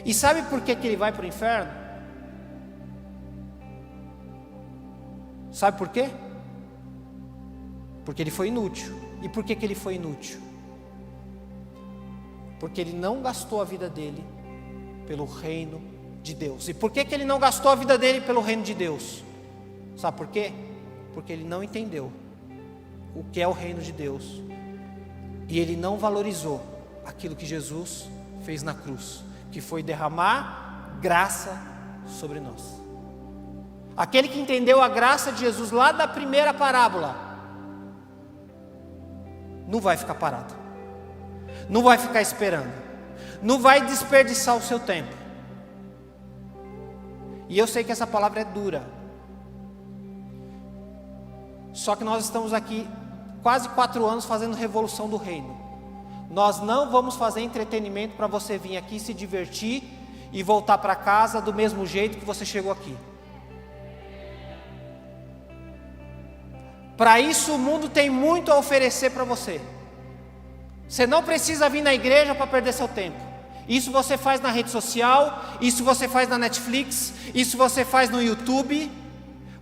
E sabe por que ele vai para o inferno? Sabe por quê? Porque ele foi inútil. E por que ele foi inútil? Porque ele não gastou a vida dele pelo reino de Deus. E por que ele não gastou a vida dele pelo reino de Deus? Sabe por quê? Porque ele não entendeu o que é o reino de Deus. E ele não valorizou aquilo que Jesus fez na cruz, que foi derramar graça sobre nós. Aquele que entendeu a graça de Jesus lá da primeira parábola, não vai ficar parado, não vai ficar esperando, não vai desperdiçar o seu tempo. E eu sei que essa palavra é dura, só que nós estamos aqui quase 4 anos fazendo revolução do reino. Nós não vamos fazer entretenimento para você vir aqui se divertir e voltar para casa do mesmo jeito que você chegou aqui. Para isso o mundo tem muito a oferecer para você. Você não precisa vir na igreja para perder seu tempo. Isso você faz na rede social, isso você faz na Netflix, isso você faz no YouTube.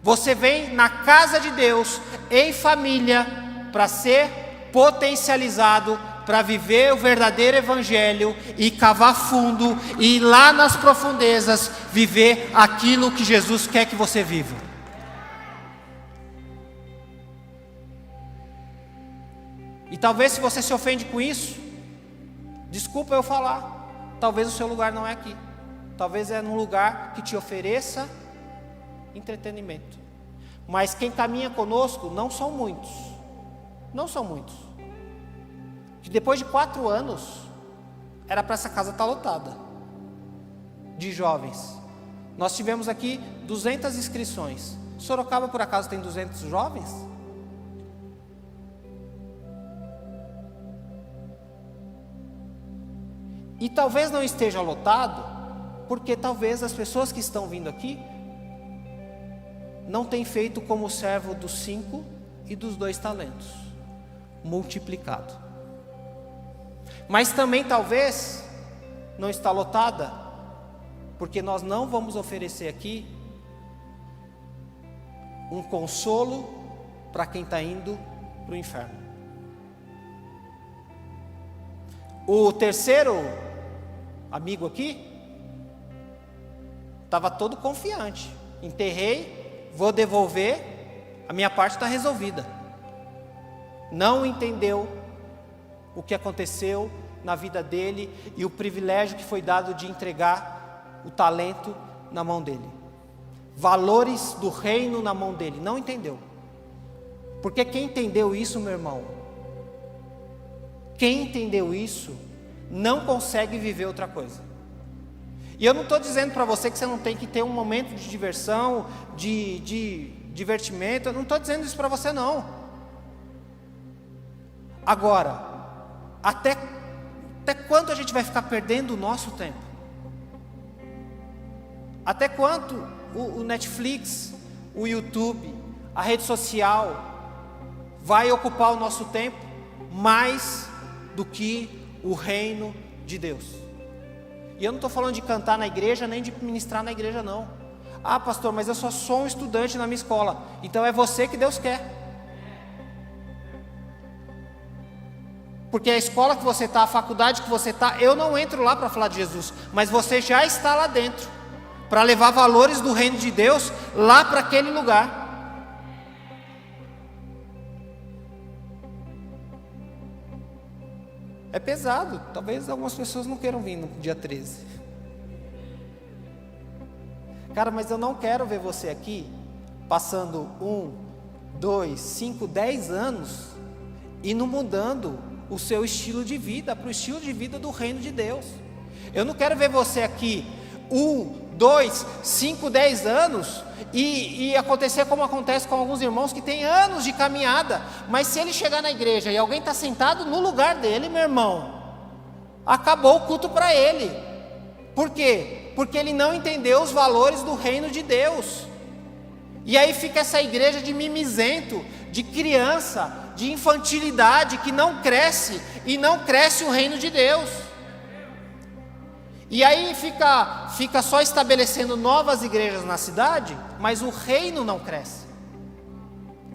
Você vem na casa de Deus, em família, para ser potencializado, para viver o verdadeiro evangelho e cavar fundo e ir lá nas profundezas viver aquilo que Jesus quer que você viva. E talvez se você se ofende com isso, desculpa eu falar, talvez o seu lugar não é aqui. Talvez é num lugar que te ofereça entretenimento. Mas quem caminha conosco não são muitos. Não são muitos. Que depois de 4 anos, era para essa casa estar lotada de jovens. Nós tivemos aqui 200 inscrições. Sorocaba por acaso tem 200 jovens? E talvez não esteja lotado, porque talvez as pessoas que estão vindo aqui não têm feito como o servo dos 5 e dos 2 talentos, multiplicado. Mas também talvez não está lotada, porque nós não vamos oferecer aqui um consolo para quem está indo para o inferno. O terceiro amigo aqui estava todo confiante. Enterrei, vou devolver, a minha parte está resolvida. Não entendeu o que aconteceu na vida dele e o privilégio que foi dado de entregar o talento na mão dele. Valores do reino na mão dele. Não entendeu. Porque quem entendeu isso, meu irmão, quem entendeu isso, não consegue viver outra coisa. E eu não estou dizendo para você que você não tem que ter um momento de diversão, de divertimento. Eu não estou dizendo isso para você não. Agora, até quando a gente vai ficar perdendo o nosso tempo? Até quanto o Netflix, o YouTube, a rede social vai ocupar o nosso tempo mais do que o reino de Deus? E eu não estou falando de cantar na igreja, nem de ministrar na igreja não. Ah, pastor, mas eu só sou um estudante na minha escola. Então é você que Deus quer. Porque a escola que você está, a faculdade que você está, eu não entro lá para falar de Jesus, mas você já está lá dentro, para levar valores do reino de Deus lá para aquele lugar. É pesado, talvez algumas pessoas não queiram vir no dia 13. Cara, mas eu não quero ver você aqui, passando 1, 2, 5, 10 anos, e não mudando o seu estilo de vida, para o estilo de vida do reino de Deus. Eu não quero ver você aqui 1, 2, 5, 10 anos e acontecer como acontece com alguns irmãos que têm anos de caminhada, mas se ele chegar na igreja e alguém está sentado no lugar dele, meu irmão, acabou o culto para ele. Por quê? Porque ele não entendeu os valores do reino de Deus. E aí fica essa igreja de mimizento, de criança, de infantilidade, que não cresce, e não cresce o reino de Deus. E aí fica só estabelecendo novas igrejas na cidade, mas o reino não cresce.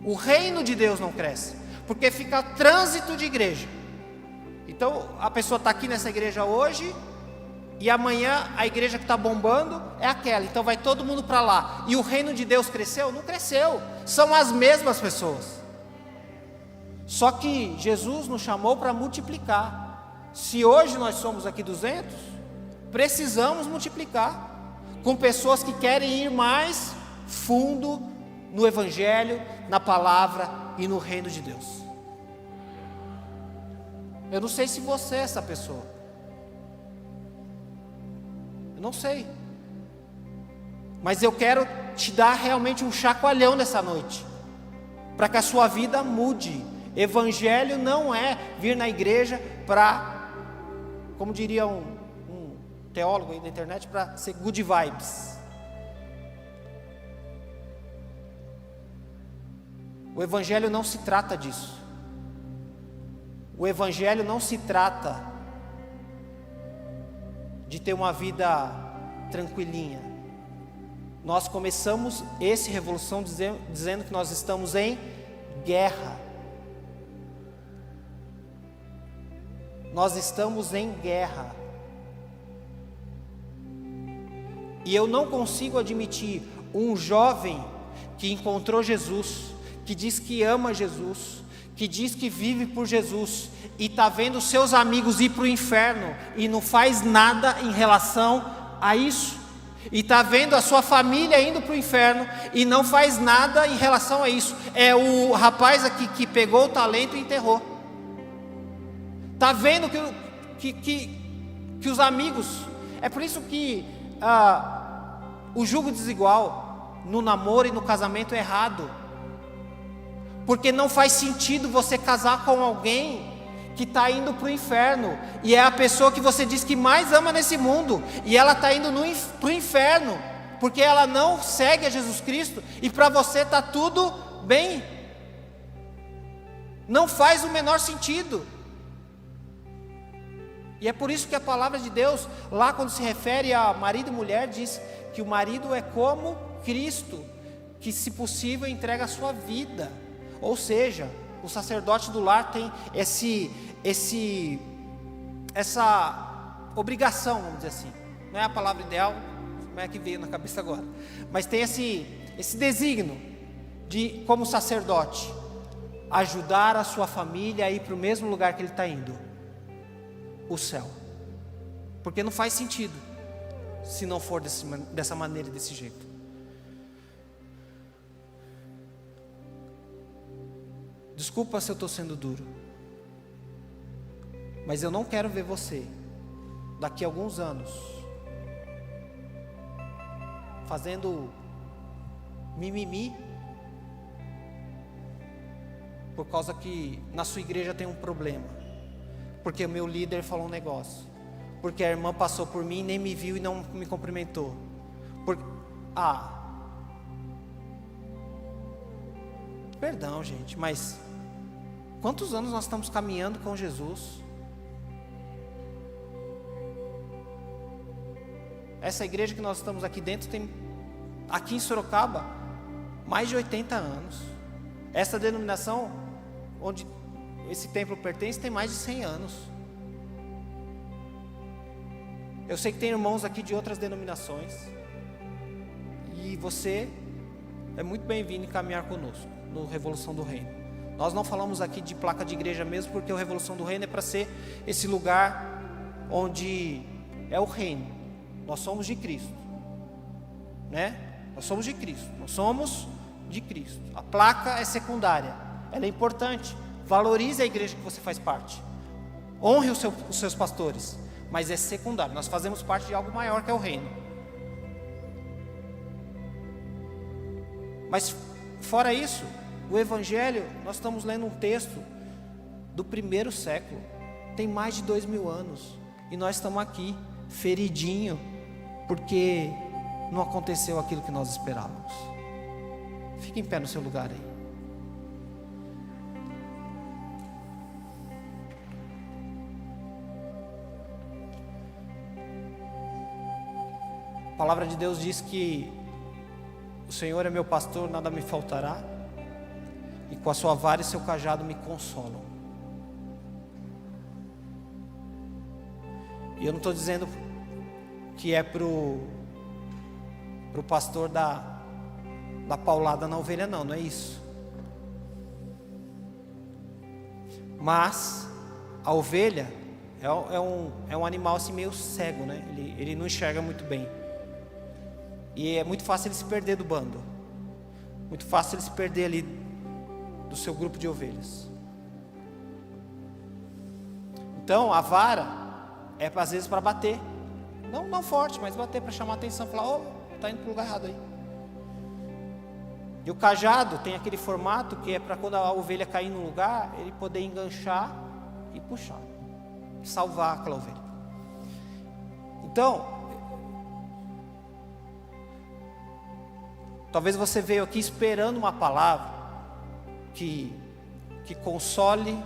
O reino de Deus não cresce, porque fica trânsito de igreja. Então a pessoa está aqui nessa igreja hoje, e amanhã a igreja que está bombando é aquela, então vai todo mundo para lá. E o reino de Deus cresceu? Não cresceu, são as mesmas pessoas. Só que Jesus nos chamou para multiplicar. Se hoje nós somos aqui 200, precisamos multiplicar, com pessoas que querem ir mais fundo no Evangelho, na palavra e no reino de Deus. Eu não sei se você é essa pessoa. Eu não sei. Mas eu quero te dar realmente um chacoalhão nessa noite, para que a sua vida mude. Evangelho não é vir na igreja para, como diria um teólogo aí da internet, para ser good vibes. O Evangelho não se trata disso. O Evangelho não se trata de ter uma vida tranquilinha. Nós começamos esse Revolução dizendo que nós estamos em guerra. Nós estamos em guerra. E eu não consigo admitir um jovem que encontrou Jesus, que diz que ama Jesus, que diz que vive por Jesus, e está vendo seus amigos ir para o inferno, e não faz nada em relação a isso. E está vendo a sua família indo para o inferno, e não faz nada em relação a isso. É o rapaz aqui que pegou o talento e enterrou. Está vendo que os amigos... É por isso que o julgo desigual no namoro e no casamento é errado. Porque não faz sentido você casar com alguém que está indo para o inferno, e é a pessoa que você diz que mais ama nesse mundo, e ela está indo para o inferno, porque ela não segue a Jesus Cristo, e para você está tudo bem. Não faz o menor sentido. E é por isso que a palavra de Deus, lá quando se refere a marido e mulher, diz que o marido é como Cristo, que se possível entrega a sua vida. Ou seja, o sacerdote do lar tem essa obrigação, vamos dizer assim. Não é a palavra ideal, não é a que veio na cabeça agora, mas tem esse desígnio de, como sacerdote, ajudar a sua família a ir para o mesmo lugar que ele está indo, o céu. Porque não faz sentido se não for dessa maneira, desse jeito. Desculpa se eu estou sendo duro, mas eu não quero ver você daqui a alguns anos fazendo mimimi por causa que na sua igreja tem um problema, porque o meu líder falou um negócio, porque a irmã passou por mim e nem me viu e não me cumprimentou. Perdão, gente, mas quantos anos nós estamos caminhando com Jesus? Essa igreja que nós estamos aqui dentro tem, aqui em Sorocaba, mais de 80 anos. Essa denominação, onde esse templo pertence, tem mais de 100 anos. Eu sei que tem irmãos aqui de outras denominações, e você é muito bem-vindo em caminhar conosco no Revolução do Reino. Nós não falamos aqui de placa de igreja mesmo, porque o Revolução do Reino é para ser esse lugar onde é o reino. Nós somos de Cristo, né? Nós somos de Cristo, nós somos de Cristo. A placa é secundária, ela é importante. Valorize a igreja que você faz parte, honre os seus pastores, mas é secundário. Nós fazemos parte de algo maior, que é o reino. Mas fora isso, o Evangelho, nós estamos lendo um texto do 1º século, tem mais de 2000 anos, e nós estamos aqui, feridinho, porque não aconteceu aquilo que nós esperávamos. Fique em pé no seu lugar aí. A palavra de Deus diz que o Senhor é meu pastor, nada me faltará, e com a sua vara e seu cajado me consolam. E eu não estou dizendo que é pro pastor da paulada na ovelha, não é isso. Mas a ovelha é um animal assim meio cego, né? Ele não enxerga muito bem. E é muito fácil ele se perder do bando. muito fácil ele se perder ali do seu grupo de ovelhas. Então a vara é às vezes para bater, não forte, mas bater para chamar a atenção, falar, está indo para o lugar errado aí. E o cajado tem aquele formato que é para quando a ovelha cair no lugar, ele poder enganchar e puxar, salvar aquela ovelha. Então, talvez você veio aqui esperando uma palavra que console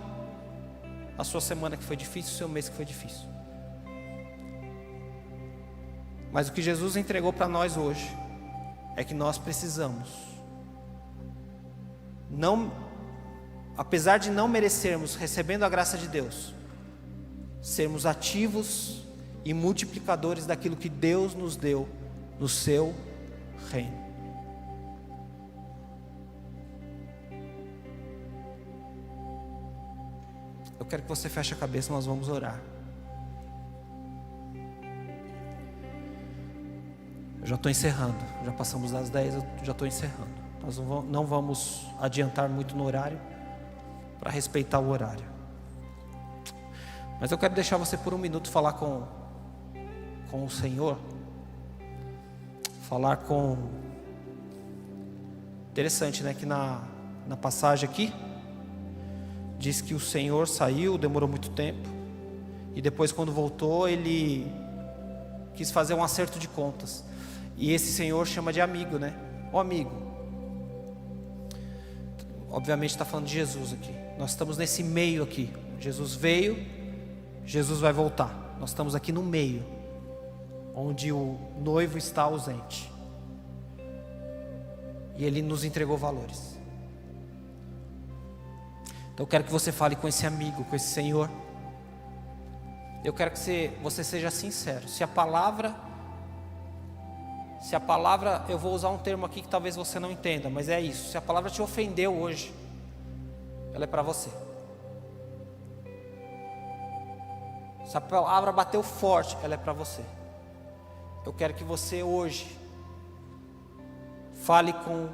a sua semana que foi difícil, o seu mês que foi difícil. Mas o que Jesus entregou para nós hoje é que nós precisamos, apesar de não merecermos, recebendo a graça de Deus, sermos ativos e multiplicadores daquilo que Deus nos deu no seu reino. Eu quero que você feche a cabeça, nós vamos orar. Eu já estou encerrando, já passamos das 10, eu já estou encerrando. Nós não vamos adiantar muito no horário, para respeitar o horário. Mas eu quero deixar você por um minuto falar com o Senhor. Interessante, né? Que na passagem aqui diz que o Senhor saiu, demorou muito tempo, e depois quando voltou ele quis fazer um acerto de contas. E esse Senhor chama de amigo, né? Ó amigo. Obviamente está falando de Jesus aqui. Nós estamos nesse meio aqui. Jesus veio, Jesus vai voltar. Nós estamos aqui no meio, onde o noivo está ausente. E Ele nos entregou valores. Então eu quero que você fale com esse amigo, com esse Senhor. Eu quero que você seja sincero. Se a palavra, eu vou usar um termo aqui que talvez você não entenda, mas é isso. Se a palavra te ofendeu hoje, ela é para você. Se a palavra bateu forte, ela é para você. Eu quero que você hoje fale com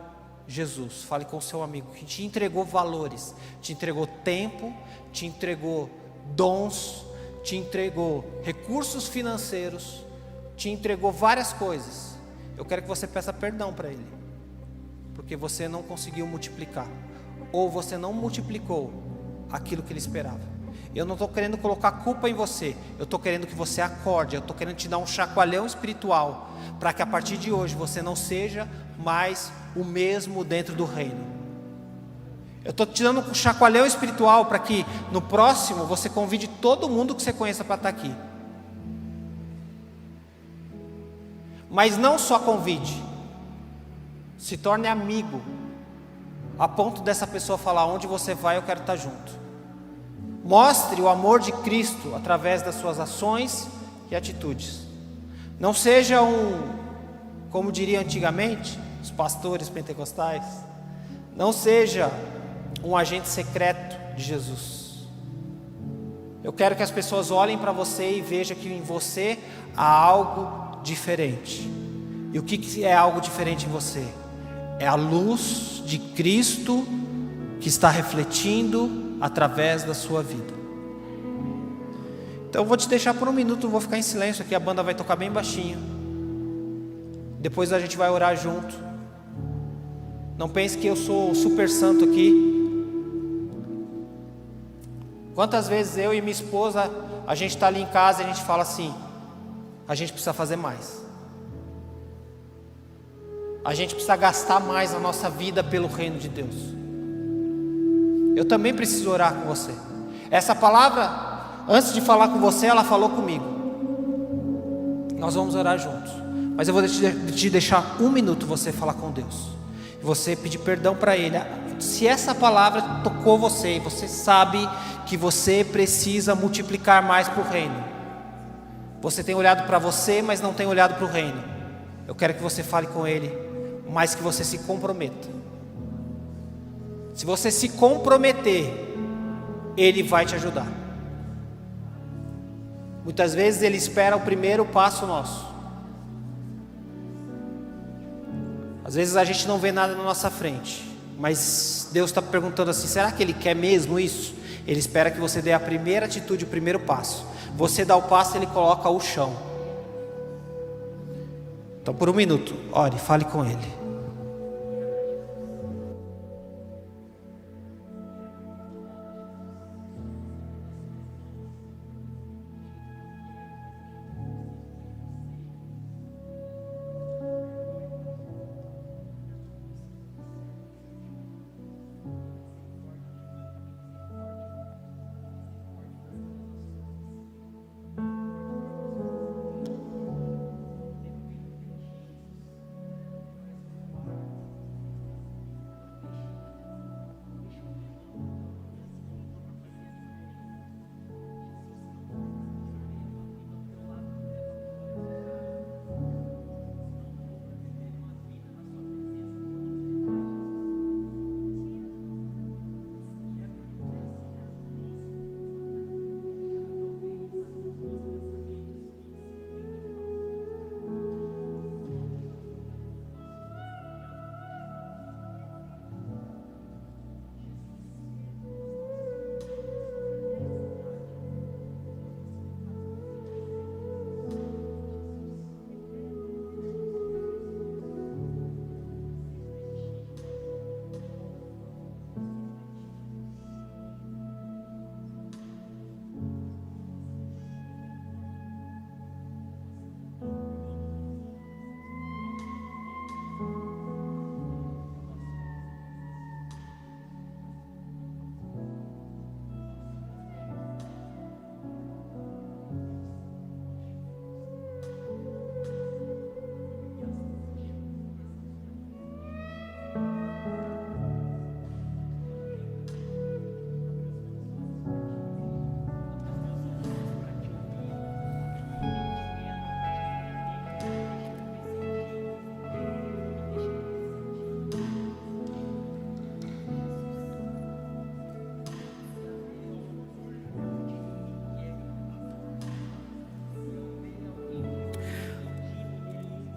Jesus, fale com o seu amigo que te entregou valores, te entregou tempo, te entregou dons, te entregou recursos financeiros, te entregou várias coisas. Eu quero que você peça perdão para Ele, porque você não conseguiu multiplicar, ou você não multiplicou aquilo que Ele esperava. Eu não estou querendo colocar culpa em você, eu estou querendo que você acorde, eu estou querendo te dar um chacoalhão espiritual, para que a partir de hoje você não seja mais o mesmo dentro do reino. Eu estou te dando um chacoalhão espiritual para que no próximo você convide todo mundo que você conheça para estar aqui. Mas não só convide, se torne amigo, a ponto dessa pessoa falar: onde você vai, eu quero estar junto. Mostre o amor de Cristo através das suas ações e atitudes. Não seja como diria antigamente os pastores pentecostais, não seja um agente secreto de Jesus. Eu quero que as pessoas olhem para você e vejam que em você há algo diferente. E o que é algo diferente em você? É a luz de Cristo que está refletindo através da sua vida. Então eu vou te deixar por um minuto, vou ficar em silêncio aqui, a banda vai tocar bem baixinho. Depois a gente vai orar junto. Não pense que eu sou super santo aqui. Quantas vezes eu e minha esposa, a gente está ali em casa e a gente fala assim: a gente precisa fazer mais. A gente precisa gastar mais a nossa vida pelo reino de Deus. Eu também preciso orar com você. Essa palavra, antes de falar com você, ela falou comigo. Nós vamos orar juntos. Mas eu vou te deixar um minuto você falar com Deus. E você pedir perdão para Ele. Se essa palavra tocou você, e você sabe que você precisa multiplicar mais para o reino. Você tem olhado para você, mas não tem olhado para o reino. Eu quero que você fale com Ele, mas que você se comprometa. Se você se comprometer, Ele vai te ajudar. Muitas vezes Ele espera o primeiro passo nosso. Às Às vezes a gente não vê nada na nossa frente, mas Deus está perguntando assim: será que Ele quer mesmo isso? Ele espera que você dê a primeira atitude, o primeiro passo. Você dá o passo, Ele coloca o chão. Então, por um minuto, ore, fale com Ele.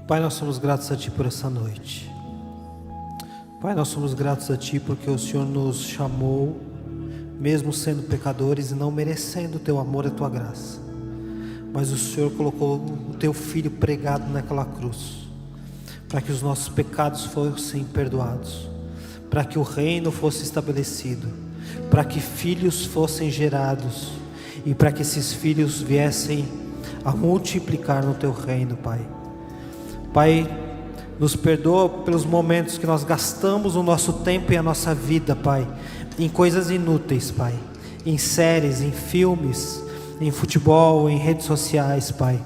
Pai, nós somos gratos a Ti por essa noite. Pai, nós somos gratos a Ti porque o Senhor nos chamou, mesmo sendo pecadores e não merecendo o Teu amor e a Tua graça. Mas o Senhor colocou o Teu Filho pregado naquela cruz, para que os nossos pecados fossem perdoados, para que o reino fosse estabelecido, para que filhos fossem gerados e para que esses filhos viessem a multiplicar no Teu reino, Pai. Pai, nos perdoa pelos momentos que nós gastamos o nosso tempo e a nossa vida, Pai, em coisas inúteis, Pai, em séries, em filmes, em futebol, em redes sociais, Pai.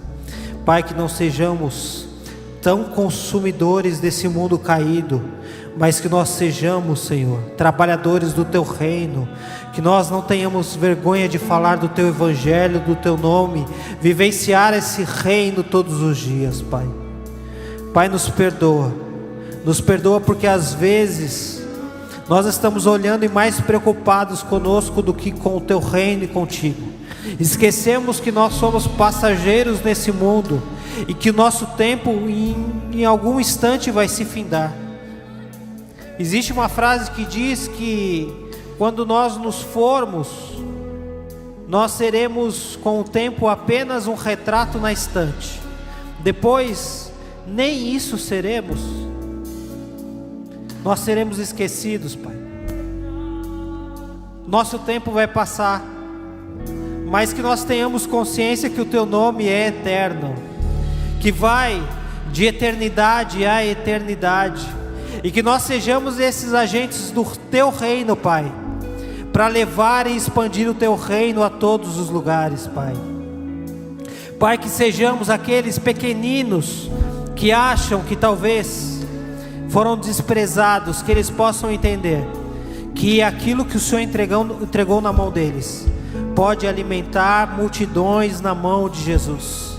Pai, que não sejamos tão consumidores desse mundo caído, mas que nós sejamos, Senhor, trabalhadores do Teu reino, que nós não tenhamos vergonha de falar do Teu evangelho, do Teu nome, vivenciar esse reino todos os dias, Pai. Pai, nos perdoa porque às vezes nós estamos olhando e mais preocupados conosco do que com o Teu reino e contigo. Esquecemos que nós somos passageiros nesse mundo e que o nosso tempo em algum instante vai se findar. Existe uma frase que diz que quando nós nos formos, nós seremos com o tempo apenas um retrato na estante. Depois, nem isso seremos. Nós seremos esquecidos, Pai. Nosso tempo vai passar, mas que nós tenhamos consciência que o Teu nome é eterno, que vai de eternidade a eternidade, e que nós sejamos esses agentes do Teu reino, Pai, para levar e expandir o Teu reino a todos os lugares, Pai. Pai, que sejamos aqueles pequeninos que acham que talvez foram desprezados, que eles possam entender que aquilo que o Senhor entregou na mão deles pode alimentar multidões na mão de Jesus.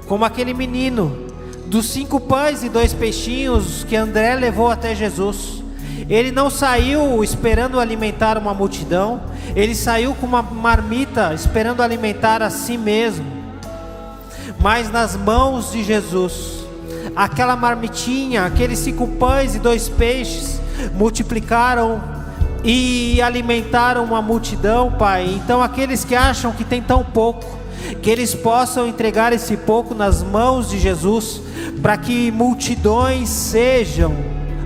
Como aquele menino dos 5 pães e 2 peixinhos que André levou até Jesus. Ele não saiu esperando alimentar uma multidão, ele saiu com uma marmita esperando alimentar a si mesmo. Mas nas mãos de Jesus, aquela marmitinha, aqueles 5 pães e 2 peixes, multiplicaram e alimentaram uma multidão, Pai. Então aqueles que acham que tem tão pouco, que eles possam entregar esse pouco nas mãos de Jesus, para que multidões sejam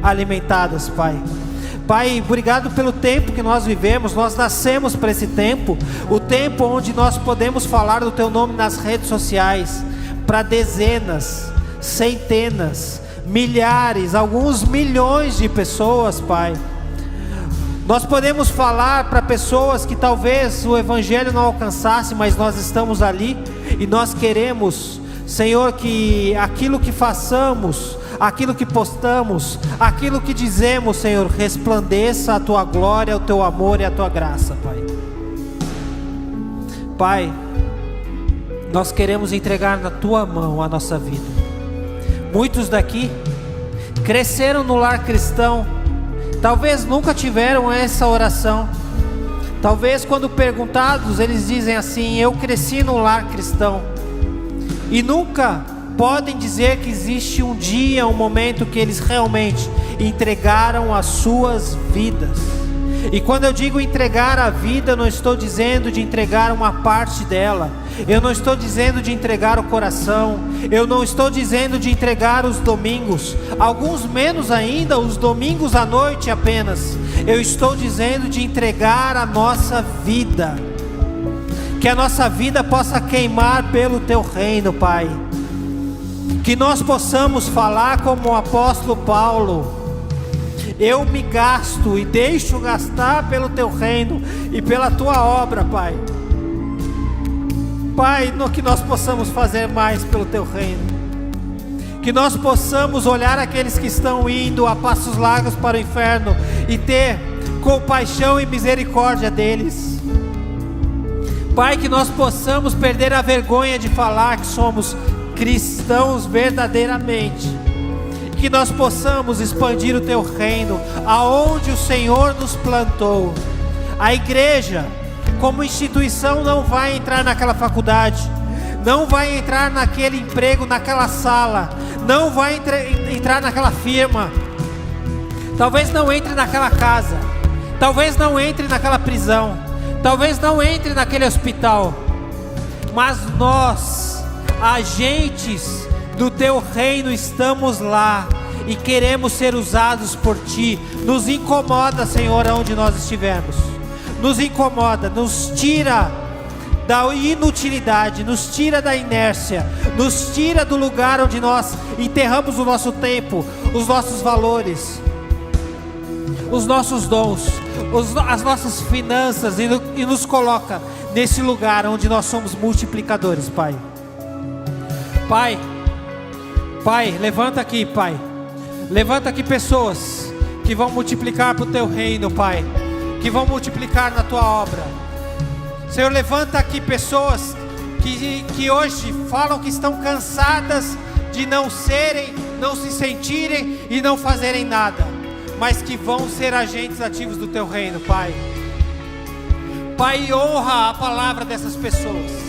alimentadas, Pai. Pai, obrigado pelo tempo que nós vivemos. Nós nascemos para esse tempo, o tempo onde nós podemos falar do Teu nome nas redes sociais, para dezenas, centenas, milhares, alguns milhões de pessoas, Pai. Nós podemos falar para pessoas que talvez o Evangelho não alcançasse, mas nós estamos ali e nós queremos, Senhor, que aquilo que façamos, aquilo que postamos, aquilo que dizemos, Senhor, resplandeça a Tua glória, o Teu amor e a Tua graça, Pai. Pai, nós queremos entregar na Tua mão a nossa vida. Muitos daqui cresceram no lar cristão, talvez nunca tiveram essa oração. Talvez quando perguntados eles dizem assim: eu cresci no lar cristão, e nunca podem dizer que existe um dia, um momento que eles realmente entregaram as suas vidas. E quando eu digo entregar a vida, eu não estou dizendo de entregar uma parte dela, eu não estou dizendo de entregar o coração, eu não estou dizendo de entregar os domingos, alguns menos ainda, os domingos à noite apenas. Eu estou dizendo de entregar a nossa vida, que a nossa vida possa queimar pelo Teu reino, Pai. Que nós possamos falar como o apóstolo Paulo: eu me gasto e deixo gastar pelo Teu reino e pela Tua obra, Pai. Pai, que nós possamos fazer mais pelo Teu reino, que nós possamos olhar aqueles que estão indo a passos largos para o inferno e ter compaixão e misericórdia deles. Pai, que nós possamos perder a vergonha de falar que somos cristãos verdadeiramente, que nós possamos expandir o Teu reino aonde o Senhor nos plantou. A igreja como instituição não vai entrar naquela faculdade, não vai entrar naquele emprego, naquela sala, não vai entrar naquela firma, talvez não entre naquela casa, talvez não entre naquela prisão, talvez não entre naquele hospital, mas nós, agentes do Teu reino, estamos lá e queremos ser usados por Ti. Nos incomoda, Senhor, aonde nós estivermos, nos incomoda, nos tira da inutilidade, nos tira da inércia, nos tira do lugar onde nós enterramos o nosso tempo, os nossos valores, os nossos dons, as nossas finanças, e nos coloca nesse lugar onde nós somos multiplicadores, Pai. Pai, levanta aqui, Pai. Levanta aqui pessoas que vão multiplicar para o Teu reino, Pai, que vão multiplicar na Tua obra. Senhor, levanta aqui pessoas que hoje falam que estão cansadas de não serem, não se sentirem e não fazerem nada, mas que vão ser agentes ativos do Teu reino, Pai. Pai, honra a palavra dessas pessoas.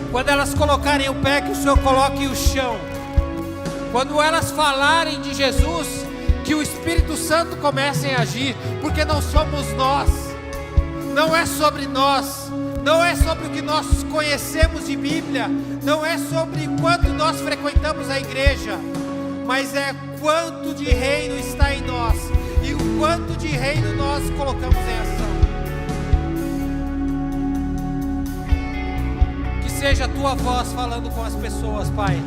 Quando elas colocarem o pé, que o Senhor coloque o chão. Quando elas falarem de Jesus, que o Espírito Santo comece a agir, porque não somos nós, não é sobre nós, não é sobre o que nós conhecemos de Bíblia, não é sobre quanto nós frequentamos a igreja, mas é quanto de reino está em nós e o quanto de reino nós colocamos em ação. Seja a Tua voz falando com as pessoas, Pai.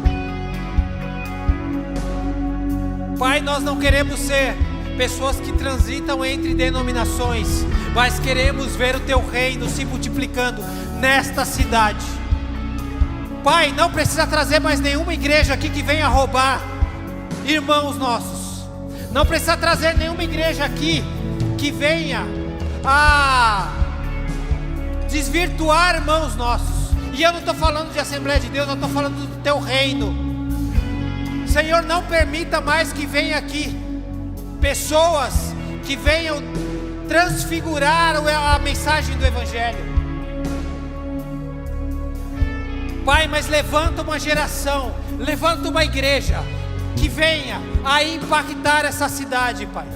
Pai, nós não queremos ser pessoas que transitam entre denominações, mas queremos ver o Teu reino se multiplicando nesta cidade. Pai, não precisa trazer mais nenhuma igreja aqui que venha roubar irmãos nossos. Não precisa trazer nenhuma igreja aqui que venha a desvirtuar irmãos nossos. E eu não estou falando de Assembleia de Deus, eu estou falando do Teu reino. Senhor, não permita mais que venha aqui pessoas que venham transfigurar a mensagem do Evangelho. Pai, mas levanta uma geração, levanta uma igreja que venha a impactar essa cidade, Pai.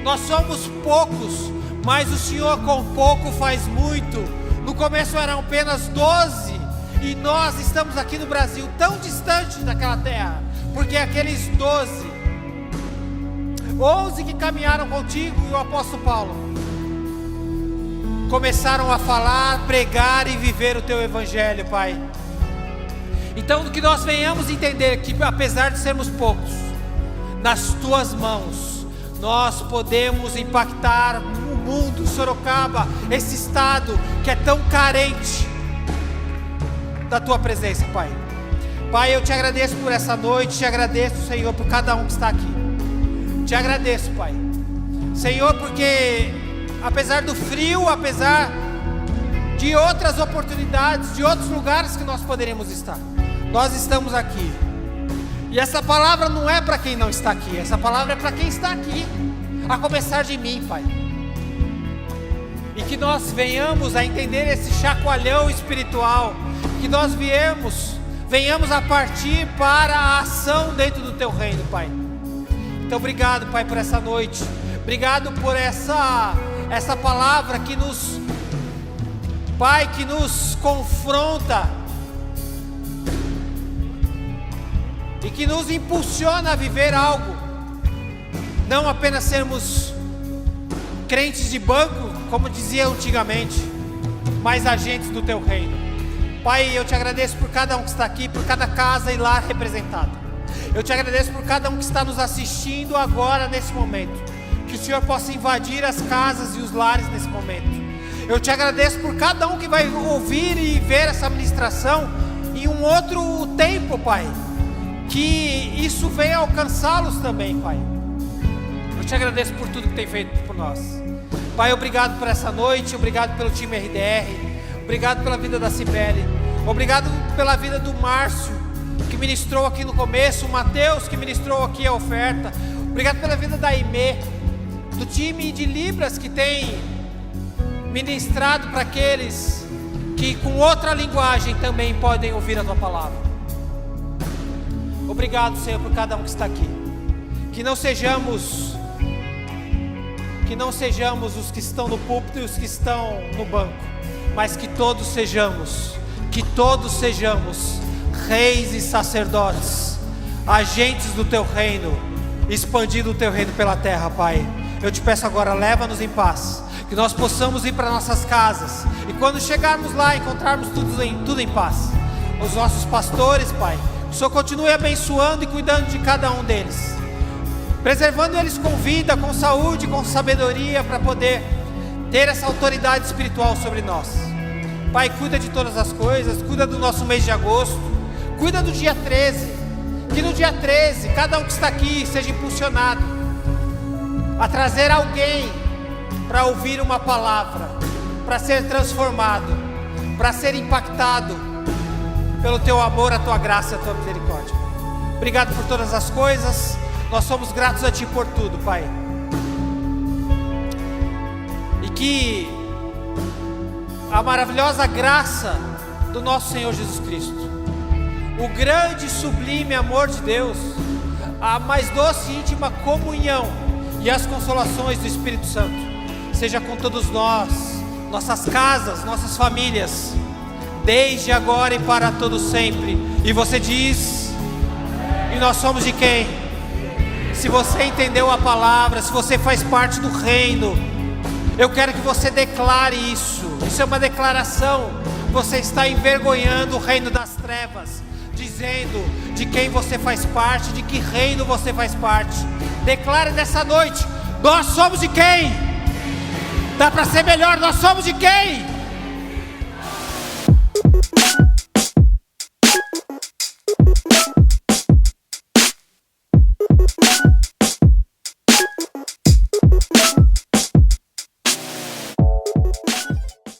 Nós somos poucos, mas o Senhor com pouco faz muito. No começo eram apenas 12, e nós estamos aqui no Brasil, tão distante daquela terra, porque aqueles 11 que caminharam contigo e o apóstolo Paulo começaram a falar, pregar e viver o teu evangelho, Pai. Então que nós venhamos entender que apesar de sermos poucos, nas tuas mãos nós podemos impactar o mundo, Sorocaba, esse estado que é tão carente da tua presença, Pai. Pai, eu te agradeço por essa noite, te agradeço, Senhor, por cada um que está aqui. Te agradeço, Pai, Senhor, porque apesar do frio, apesar de outras oportunidades, de outros lugares que nós poderíamos estar, nós estamos aqui. E essa palavra não é para quem não está aqui, essa palavra é para quem está aqui, a começar de mim, Pai. E que nós venhamos a entender esse chacoalhão espiritual, que nós venhamos a partir para a ação dentro do teu reino, Pai. Então obrigado, Pai, por essa noite. Obrigado por essa palavra que nos, Pai, que nos confronta e que nos impulsiona a viver algo, não apenas sermos crentes de banco, como dizia antigamente, mas agentes do teu reino. Pai, eu te agradeço por cada um que está aqui, por cada casa e lar representado. Eu te agradeço por cada um que está nos assistindo agora, nesse momento. Que o Senhor possa invadir as casas e os lares nesse momento. Eu te agradeço por cada um que vai ouvir e ver essa ministração em um outro tempo, Pai. Que isso venha alcançá-los também, Pai. Eu te agradeço por tudo que tem feito por nós. Pai, obrigado por essa noite, obrigado pelo time RDR, obrigado pela vida da Cibele, obrigado pela vida do Márcio, que ministrou aqui no começo, o Mateus, que ministrou aqui a oferta, obrigado pela vida da Aimee, do time de Libras, que tem ministrado para aqueles que com outra linguagem também podem ouvir a tua palavra. Obrigado, Senhor, por cada um que está aqui. Que não sejamos os que estão no púlpito e os que estão no banco, mas que todos sejamos reis e sacerdotes, agentes do teu reino, expandindo o teu reino pela terra, Pai. Eu te peço agora, leva-nos em paz, que nós possamos ir para nossas casas, e quando chegarmos lá, encontrarmos tudo em paz. Os nossos pastores, Pai, que o Senhor continue abençoando e cuidando de cada um deles, preservando eles com vida, com saúde, com sabedoria, para poder ter essa autoridade espiritual sobre nós. Pai, cuida de todas as coisas, cuida do nosso mês de agosto, cuida do dia 13, que no dia 13, cada um que está aqui seja impulsionado a trazer alguém para ouvir uma palavra, para ser transformado, para ser impactado pelo teu amor, a tua graça e a tua misericórdia. Obrigado por todas as coisas, nós somos gratos a ti por tudo, Pai. E que a maravilhosa graça do nosso Senhor Jesus Cristo, o grande e sublime amor de Deus, a mais doce e íntima comunhão e as consolações do Espírito Santo, seja com todos nós, nossas casas, nossas famílias, desde agora e para todo sempre. E você diz, e nós somos de quem? Se você entendeu a palavra, se você faz parte do reino, eu quero que você declare isso. Isso é uma declaração. Você está envergonhando o reino das trevas, dizendo de quem você faz parte, de que reino você faz parte. Declare nessa noite: nós somos de quem? Dá para ser melhor, nós somos de quem?